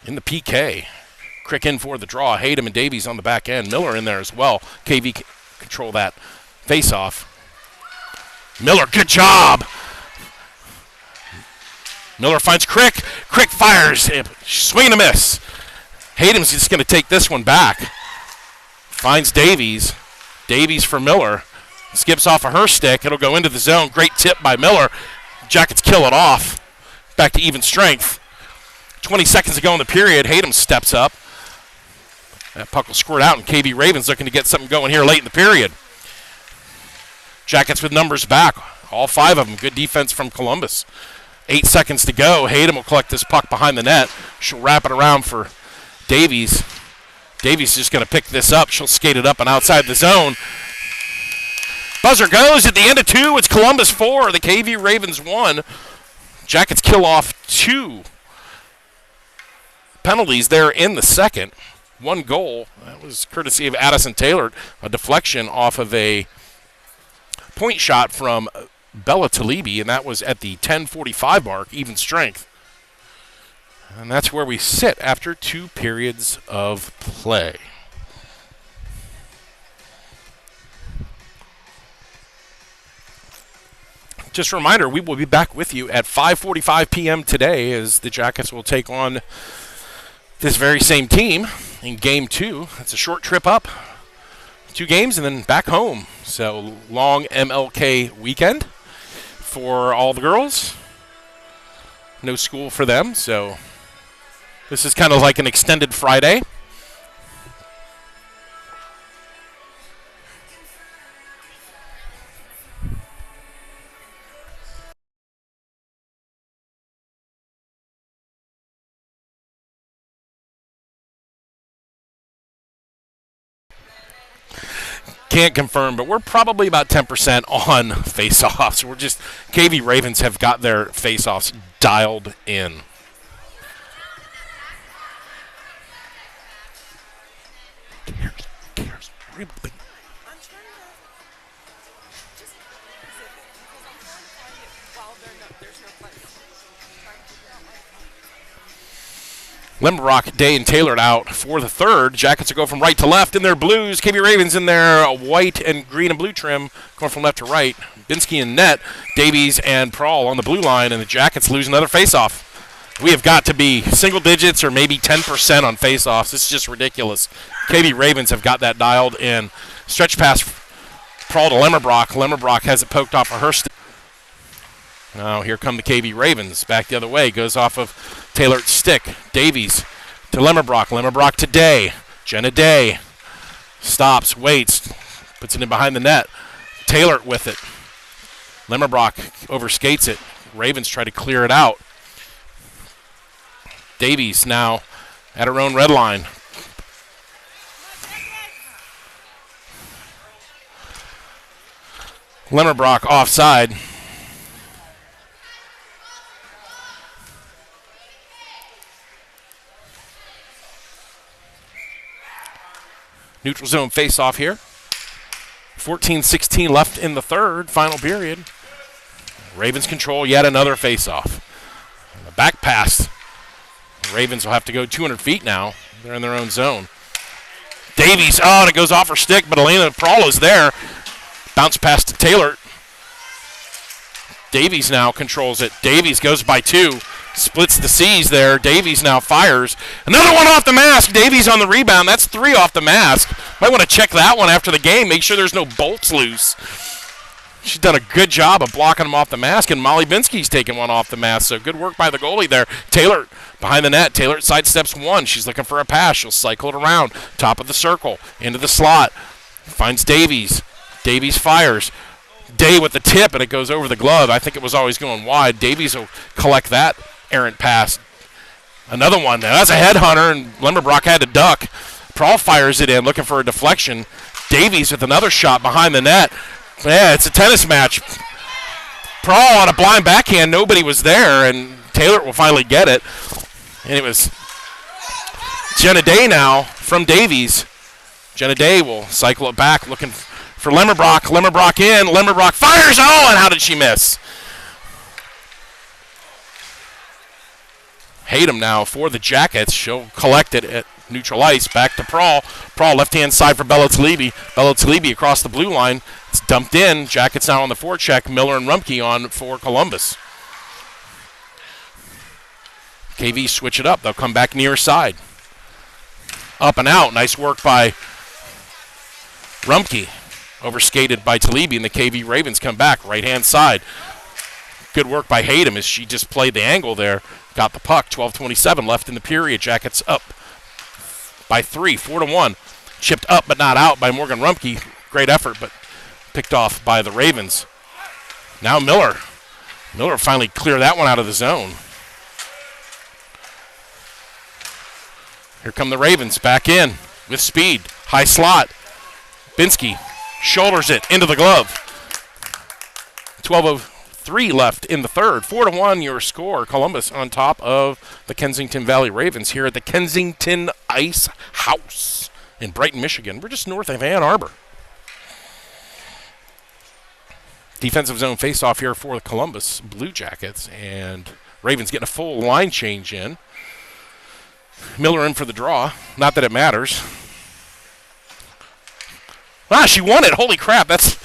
in the PK. Crick in for the draw. Hayden and Davies on the back end. Miller in there as well. KV control that face-off. Miller, good job. Miller finds Crick. Crick fires. Swing and a miss. Hayden's just going to take this one back. Finds Davies. Davies for Miller. Skips off of her stick. It'll go into the zone. Great tip by Miller. Jackets kill it off. Back to even strength. 20 seconds to go in the period. Hayden steps up. That puck will squirt out, and KV Ravens looking to get something going here late in the period. Jackets with numbers back. All 5 of them. Good defense from Columbus. 8 seconds to go. Hayden will collect this puck behind the net. She'll wrap it around for Davies. Davies is just going to pick this up. She'll skate it up and outside the zone. Buzzer goes at the end of 2. It's Columbus 4. The KV Ravens 1. Jackets kill off 2 penalties there in the second. 1 goal. That was courtesy of Addison Taylor. A deflection off of a point shot from Bella Talibi, and that was at the 10:45 mark, even strength. And that's where we sit after 2 periods of play. Just a reminder, we will be back with you at 5:45 p.m. today as the Jackets will take on this very same team in Game 2. It's a short trip up, 2 games, and then back home. So, long MLK weekend for all the girls. No school for them, so this is kind of like an extended Friday. Can't confirm, but we're probably about 10% on face-offs. We're just, KV Ravens have got their face-offs dialed in. Limberock, Day, and Taylor out for the third. Jackets will go from right to left in their blues. KB Ravens in their white and green and blue trim, going from left to right. Binsky in net, Davies and Prawl on the blue line, and the Jackets lose another faceoff. We have got to be single digits or maybe 10% on faceoffs. This is just ridiculous. KB Ravens have got that dialed in. Stretch pass, Prawl to Limmerbrock. Limmerbrock has it poked off of her stick. Now here come the KV Ravens. Back the other way. Goes off of Taylor's stick. Davies to Limmerbrock. Limmerbrock to Day. Jenna Day stops, waits, puts it in behind the net. Taylor with it. Limmerbrock overskates it. Ravens try to clear it out. Davies now at her own red line. Limmerbrock offside. Neutral zone face-off here. 14-16 left in the third, final period. Ravens control yet another face-off. The back pass. The Ravens will have to go 200 feet now. They're in their own zone. Davies, and it goes off her stick, but Elena Prawl is there. Bounce pass to Taylor. Davies now controls it. Davies goes by 2. Splits the C's there. Davies now fires. Another one off the mask. Davies on the rebound. That's 3 off the mask. Might want to check that one after the game. Make sure there's no bolts loose. She's done a good job of blocking him off the mask, and Molly Binsky's taking one off the mask. So good work by the goalie there. Taylor behind the net. Taylor sidesteps one. She's looking for a pass. She'll cycle it around. Top of the circle. Into the slot. Finds Davies. Davies fires. Day with the tip, and it goes over the glove. I think it was always going wide. Davies will collect that errant pass. Another one. Now, that's a headhunter, and Limmerbrock had to duck. Prawl fires it in, looking for a deflection. Davies with another shot behind the net. Yeah, it's a tennis match. Prawl on a blind backhand. Nobody was there, and Taylor will finally get it. And it was Jenna Day now from Davies. Jenna Day will cycle it back, looking for Limmerbrock. Limmerbrock in. Limmerbrock fires. Oh, and how did she miss? Hayden now for the Jackets. She'll collect it at neutral ice. Back to Prawl. Prawl left-hand side for Belitz-Levy. Belitz-Levy across the blue line. It's dumped in. Jackets now on the forecheck. Miller and Rumke on for Columbus. KV switch it up. They'll come back near side. Up and out. Nice work by Rumke. Overskated by Talibi, and the KV Ravens come back. Right-hand side. Good work by Hayden as she just played the angle there. Got the puck. 12:27 left in the period. Jackets up by 3, 4-1. Chipped up but not out by Morgan Rumke. Great effort, but picked off by the Ravens. Now Miller. Miller finally cleared that one out of the zone. Here come the Ravens back in with speed. High slot. Binsky shoulders it into the glove. 12:03 left in the third. 4-1 your score. Columbus on top of the Kensington Valley Ravens here at the Kensington Ice House in Brighton, Michigan. We're just north of Ann Arbor. Defensive zone face-off here for the Columbus Blue Jackets, and Ravens getting a full line change in. Miller in for the draw. Not that it matters. Ah, she won it. Holy crap. That's...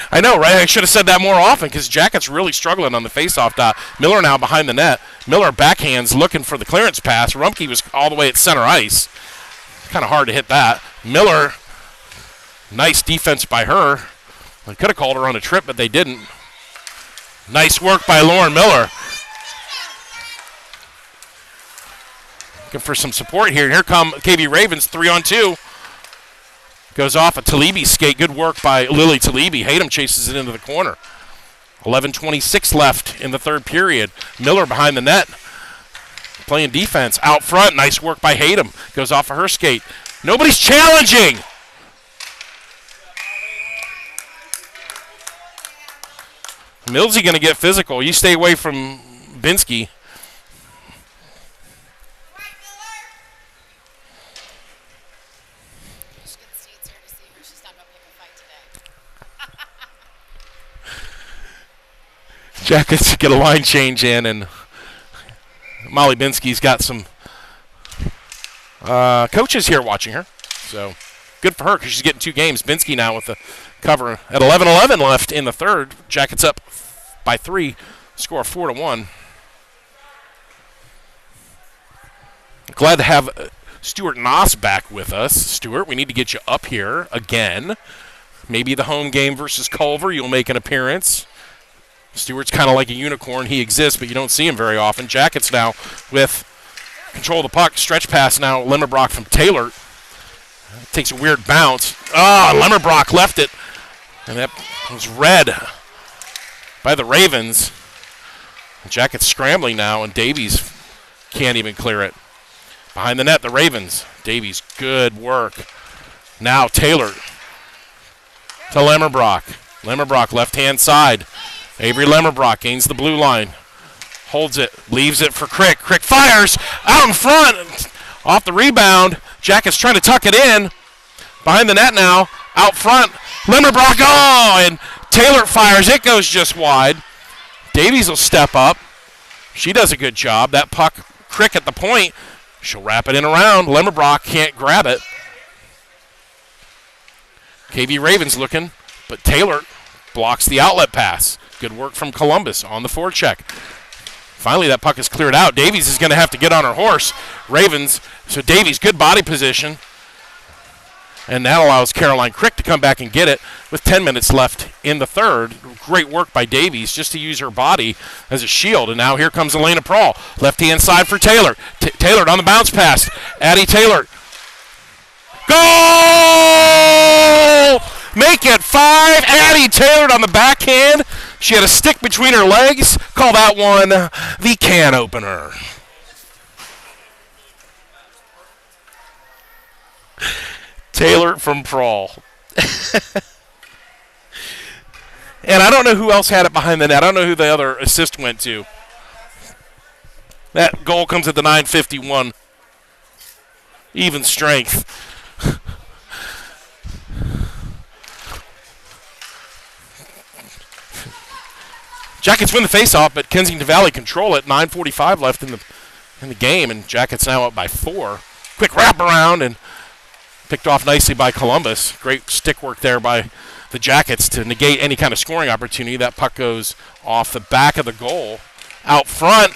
I know, right? I should have said that more often because Jackets really struggling on the face-off dot. Miller now behind the net. Miller backhands looking for the clearance pass. Rumke was all the way at center ice. Kind of hard to hit that. Miller, nice defense by her. They could have called her on a trip, but they didn't. Nice work by Lauren Miller. Looking for some support here. Here come KV Ravens, 3-on-2. Goes off a Talibi skate. Good work by Lily Talibi. Hayden chases it into the corner. 11:26 left in the third period. Miller behind the net. Playing defense. Out front. Nice work by Hayden. Goes off of her skate. Nobody's challenging. Millsy going to get physical. You stay away from Binsky. Jackets get a line change in, and Molly Binsky's got some coaches here watching her. So good for her because she's getting 2 games. Binsky now with the cover at 11:11 left in the third. Jackets up by 3, score 4-1. Glad to have Stuart Noss back with us. Stuart, we need to get you up here again. Maybe the home game versus Culver, you'll make an appearance. Stewart's kind of like a unicorn. He exists, but you don't see him very often. Jackets now with control of the puck. Stretch pass now. Limmerbrock from Taylor. Takes a weird bounce. Limmerbrock left it. And that was read by the Ravens. The Jackets scrambling now, and Davies can't even clear it. Behind the net, the Ravens. Davies, good work. Now Taylor to Limmerbrock. Limmerbrock, left-hand side. Avery Limmerbrock gains the blue line. Holds it, leaves it for Crick. Crick fires out in front. Off the rebound. Jackets trying to tuck it in. Behind the net now. Out front. Limmerbrock, and Taylor fires. It goes just wide. Davies will step up. She does a good job. That puck, Crick at the point. She'll wrap it in around. Limmerbrock can't grab it. KV Ravens looking, but Taylor blocks the outlet pass. Good work from Columbus on the forecheck. Finally, that puck is cleared out. Davies is going to have to get on her horse. Ravens, so Davies, good body position. And that allows Caroline Crick to come back and get it with 10 minutes left in the third. Great work by Davies just to use her body as a shield. And now here comes Elena Prawl. Left-hand side for Taylor. Taylor on the bounce pass. Addie Taylor. Goal! Make it 5. Addie Taylor on the backhand. She had a stick between her legs. Call that one the can opener. Taylor from Prawl. And I don't know who else had it behind the net. I don't know who the other assist went to. That goal comes at the 9:51. Even strength. Jackets win the faceoff, but Kensington Valley control it. 9:45 left in the game, and Jackets now up by 4. Quick wraparound and picked off nicely by Columbus. Great stick work there by the Jackets to negate any kind of scoring opportunity. That puck goes off the back of the goal. Out front.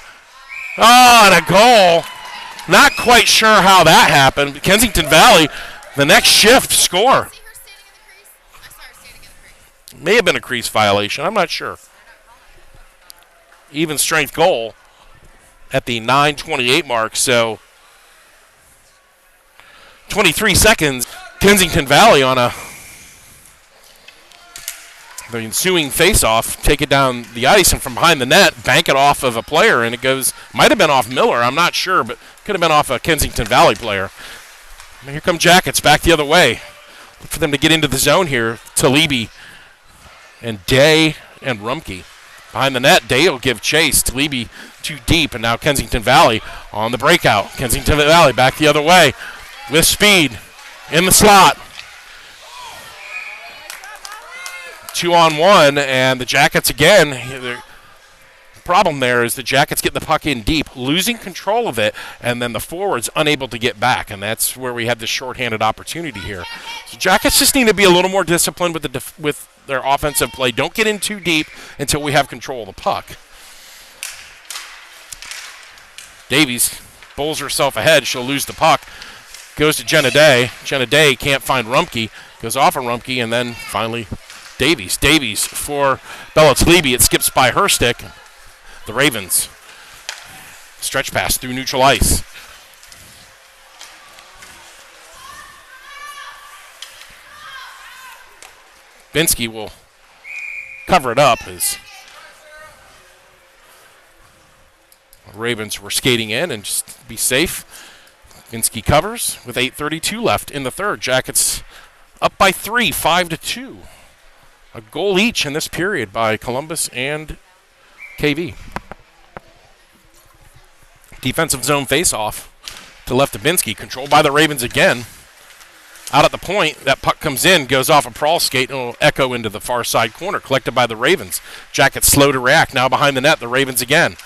Oh, and a goal. Not quite sure how that happened. Kensington Valley, the next shift, score. May have been a crease violation. I'm not sure. Even strength goal at the 9:28 mark, so 23 seconds. Kensington Valley on the ensuing face-off, take it down the ice and from behind the net, bank it off of a player, and it goes, might have been off Miller, I'm not sure, but could have been off a Kensington Valley player. And here come Jackets back the other way. Look for them to get into the zone here. Talibi and Day and Rumke. Behind the net, Day will give chase. Talibi too deep, and now Kensington Valley on the breakout. Kensington Valley back the other way with speed in the slot. 2-on-1, and the Jackets again. The problem there is the Jackets get the puck in deep, losing control of it, and then the forwards unable to get back, and that's where we have this shorthanded opportunity here. So Jackets just need to be a little more disciplined with their offensive play. Don't get in too deep until we have control of the puck. Davies bowls herself ahead. She'll lose the puck. Goes to Jenna Day. Jenna Day can't find Rumke. Goes off of Rumke, and then finally Davies. Davies for Bella Talibi. It skips by her stick. The Ravens. Stretch pass through neutral ice. Binsky will cover it up as the Ravens were skating in and just be safe. Binsky covers with 8:32 left in the third. Jackets up by 3, 5-2. A goal each in this period by Columbus and KV. Defensive zone faceoff to left of Binsky, controlled by the Ravens again. Out at the point, that puck comes in, goes off a Prawl skate, and will echo into the far side corner, collected by the Ravens. Jackets slow to react. Now behind the net, the Ravens again.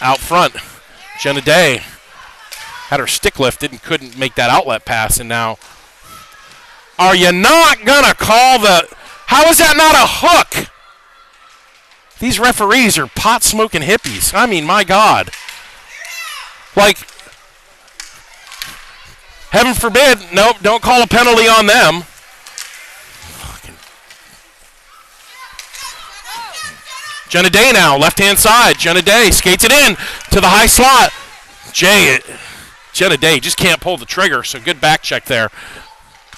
Out front, Jenna Day had her stick lifted and couldn't make that outlet pass, and now, are you not going to call the... How is that not a hook? These referees are pot-smoking hippies. I mean, my God. Like, heaven forbid, nope, don't call a penalty on them. Jenna Day now, left-hand side. Jenna Day skates it in to the high slot. Jenna Day just can't pull the trigger, so good back check there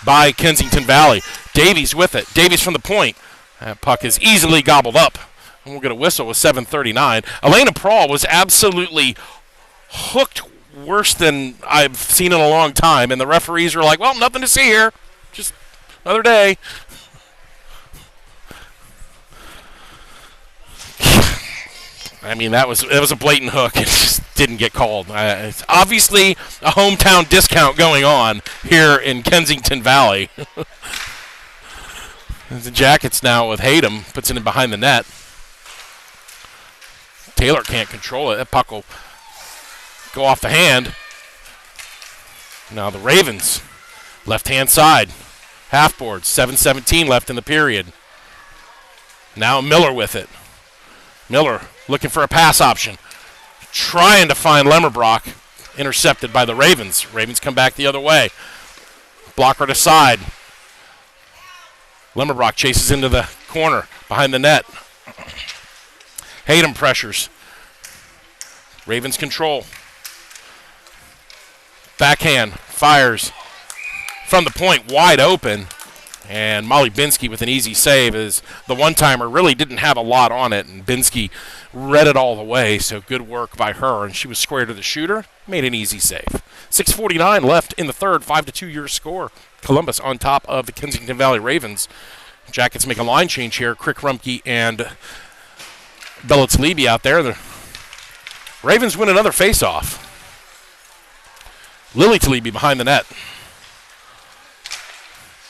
by Kensington Valley. Davies with it. Davies from the point. That puck is easily gobbled up. And we'll get a whistle with 7:39. Elena Prawl was absolutely hooked worse than I've seen in a long time, and the referees were like, well, nothing to see here. Just another day. I mean, that was a blatant hook. It just didn't get called. It's obviously a hometown discount going on here in Kensington Valley. The Jackets now with Hayden puts it in behind the net. Taylor can't control it. That puck will go off the hand. Now the Ravens, left-hand side, half board, 7:17 left in the period. Now Miller with it. Miller looking for a pass option, trying to find Lemmerbrock, intercepted by the Ravens. Ravens come back the other way. Blocker to side. Limmerbrock chases into the corner behind the net. Hayden pressures. Ravens control. Backhand, fires from the point, wide open. And Molly Binsky with an easy save as the one-timer really didn't have a lot on it, and Binsky read it all the way, so good work by her. And she was square to the shooter, made an easy save. 6:49 left in the third, 5-2 your score. Columbus on top of the Kensington Valley Ravens. Jackets make a line change here. Crick Rumpke and Bella Talibi out there. The Ravens win another face-off. Lily Talibi behind the net.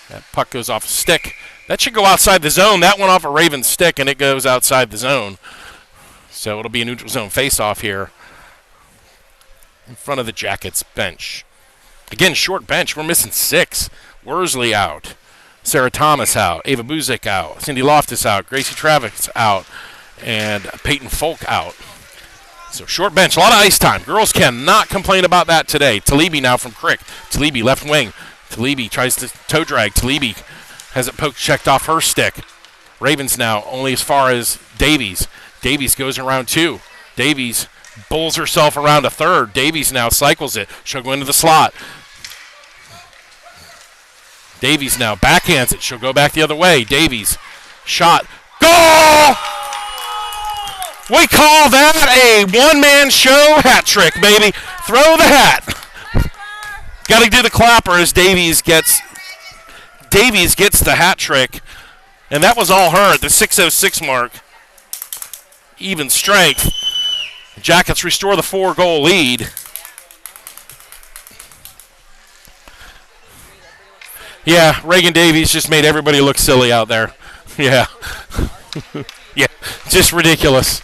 That puck goes off a stick. That should go outside the zone. That went off a Ravens stick, and it goes outside the zone. So it'll be a neutral zone face-off here in front of the Jackets bench. Again, short bench. We're missing 6. Worsley out. Sarah Thomas out. Ava Buzik out. Cindy Loftus out. Gracie Travis out. And Peyton Folk out. So short bench. A lot of ice time. Girls cannot complain about that today. Talibi now from Crick. Talibi left wing. Talibi tries to toe drag. Talibi has it poke checked off her stick. Ravens now only as far as Davies. Davies goes around 2. Davies bowls herself around a third. Davies now cycles it. She'll go into the slot. Davies now backhands it. She'll go back the other way. Davies shot. Goal! We call that a one-man show hat trick, baby. Throw the hat. Got to do the clapper as Davies gets the hat trick. And that was all her at the 6:06 mark. Even strength. Jackets restore the 4-goal lead. Yeah, Reagan Davies just made everybody look silly out there. Yeah. Yeah, just ridiculous.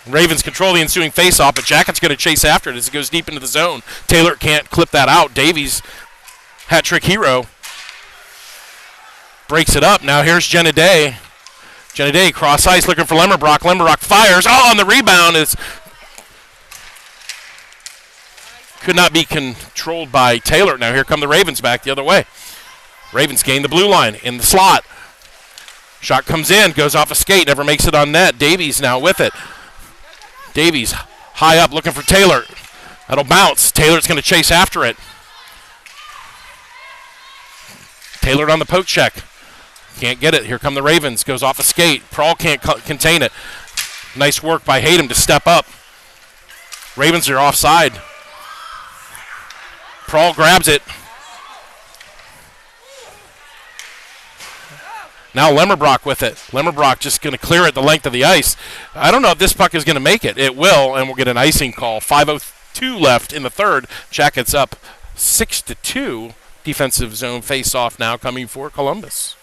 Ravens control the ensuing faceoff, but Jackets going to chase after it as it goes deep into the zone. Taylor can't clip that out. Davies, hat trick hero, breaks it up. Now here's Jenna Day. Jenna Day cross ice looking for Lemmerbrock. Lemmerbrock fires. Oh, on the rebound is could not be controlled by Taylor. Now here come the Ravens back the other way. Ravens gain the blue line in the slot. Shot comes in, goes off a skate, never makes it on net. Davies now with it. Davies high up looking for Taylor. That'll bounce. Taylor's going to chase after it. Taylor on the poke check. Can't get it. Here come the Ravens. Goes off a skate. Prawl can't contain it. Nice work by Hayden to step up. Ravens are offside. Prawl grabs it. Now Lemmerbrock with it. Lemmerbrock just going to clear it the length of the ice. I don't know if this puck is going to make it. It will, and we'll get an icing call. 5:02 left in the third. Jackets up 6-2. Defensive zone face-off now coming for Columbus.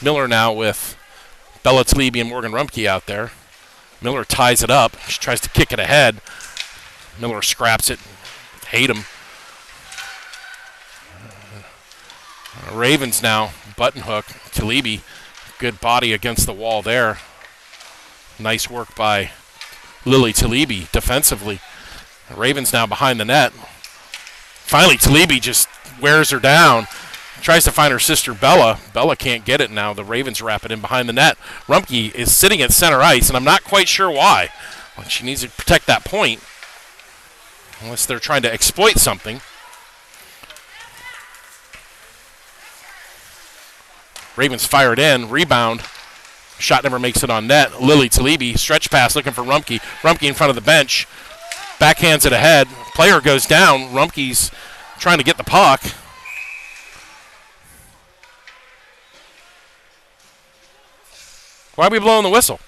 Miller now with Bella Talibi and Morgan Rumpke out there. Miller ties it up. She tries to kick it ahead. Miller scraps it. Hate him. Ravens now. Button hook. Talibi. Good body against the wall there. Nice work by Lily Talibi defensively. Ravens now behind the net. Finally, Talibi just wears her down. Tries to find her sister Bella. Bella can't get it now. The Ravens wrap it in behind the net. Rumpke is sitting at center ice, and I'm not quite sure why. Well, she needs to protect that point. Unless they're trying to exploit something. Ravens fire it in. Rebound. Shot never makes it on net. Lily Talibi. Stretch pass looking for Rumpke. Rumpke in front of the bench. Backhands it ahead. Player goes down. Rumpke's trying to get the puck. Why are we blowing the whistle?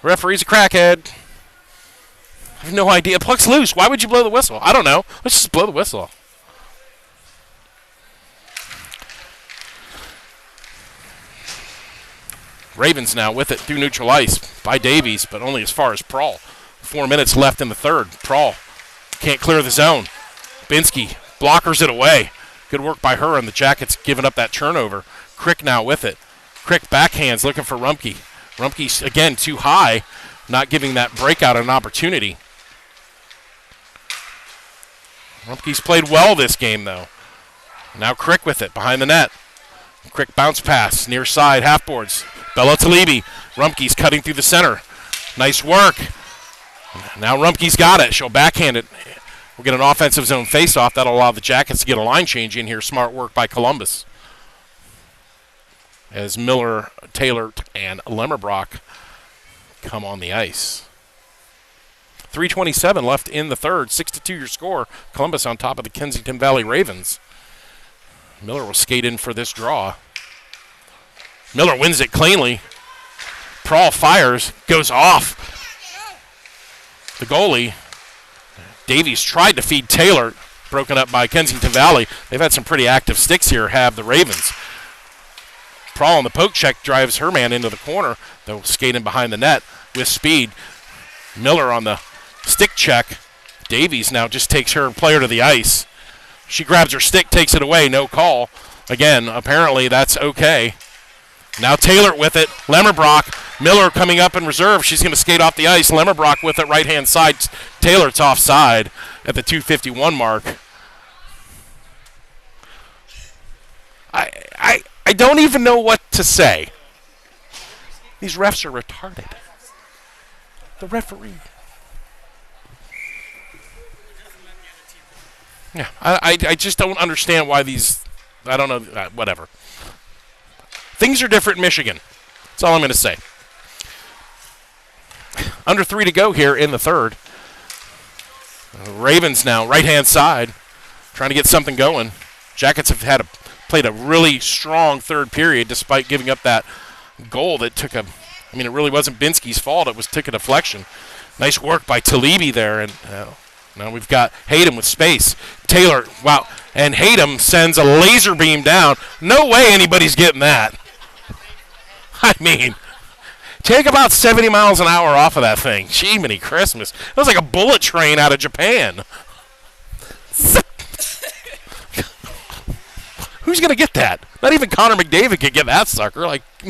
Referee's a crackhead. I have no idea. Puck's loose. Why would you blow the whistle? I don't know. Let's just blow the whistle. Ravens now with it through neutral ice by Davies, but only as far as Prawl. 4 minutes left in the third. Prawl can't clear the zone. Binsky blockers it away. Good work by her, and the Jackets giving up that turnover. Crick now with it. Crick backhands looking for Rumpke. Rumpke's, again, too high, not giving that breakout an opportunity. Rumpke's played well this game, though. Now Crick with it, behind the net. Crick bounce pass, near side, half boards. Bella Talibi. Rumpke's cutting through the center. Nice work. Now Rumpke's got it. She'll backhand it. We'll get an offensive zone face-off. That'll allow the Jackets to get a line change in here. Smart work by Columbus. As Miller, Taylor, and Lemmerbrock come on the ice. 3:27 left in the third. 6-2 your score. Columbus on top of the Kensington Valley Ravens. Miller will skate in for this draw. Miller wins it cleanly. Prawl fires, goes off. The goalie, Davies, tried to feed Taylor, broken up by Kensington Valley. They've had some pretty active sticks here, have the Ravens. Prawl on the poke check drives her man into the corner. They'll skate in behind the net with speed. Miller on the stick check. Davies now just takes her player to the ice. She grabs her stick, takes it away, no call. Again, apparently that's okay. Now Taylor with it. Lemmerbrock. Miller coming up in reserve. She's going to skate off the ice. Lemmerbrock with it, right-hand side. Taylor, it's offside at the 2:51 mark. I don't even know what to say. These refs are retarded. The referee. Yeah, I just don't understand why these, I don't know, whatever. Things are different in Michigan. That's all I'm going to say. Under 3 to go here in the third. Ravens now, right-hand side, trying to get something going. Jackets have played a really strong third period despite giving up that goal that took it really wasn't Binsky's fault. It took a deflection. Nice work by Talibi there, and now we've got Hayden with space. Taylor, wow, and Hayden sends a laser beam down. No way anybody's getting that. I mean, take about 70 miles an hour off of that thing. Jiminy Christmas. It was like a bullet train out of Japan. Who's going to get that? Not even Connor McDavid could get that sucker. Like,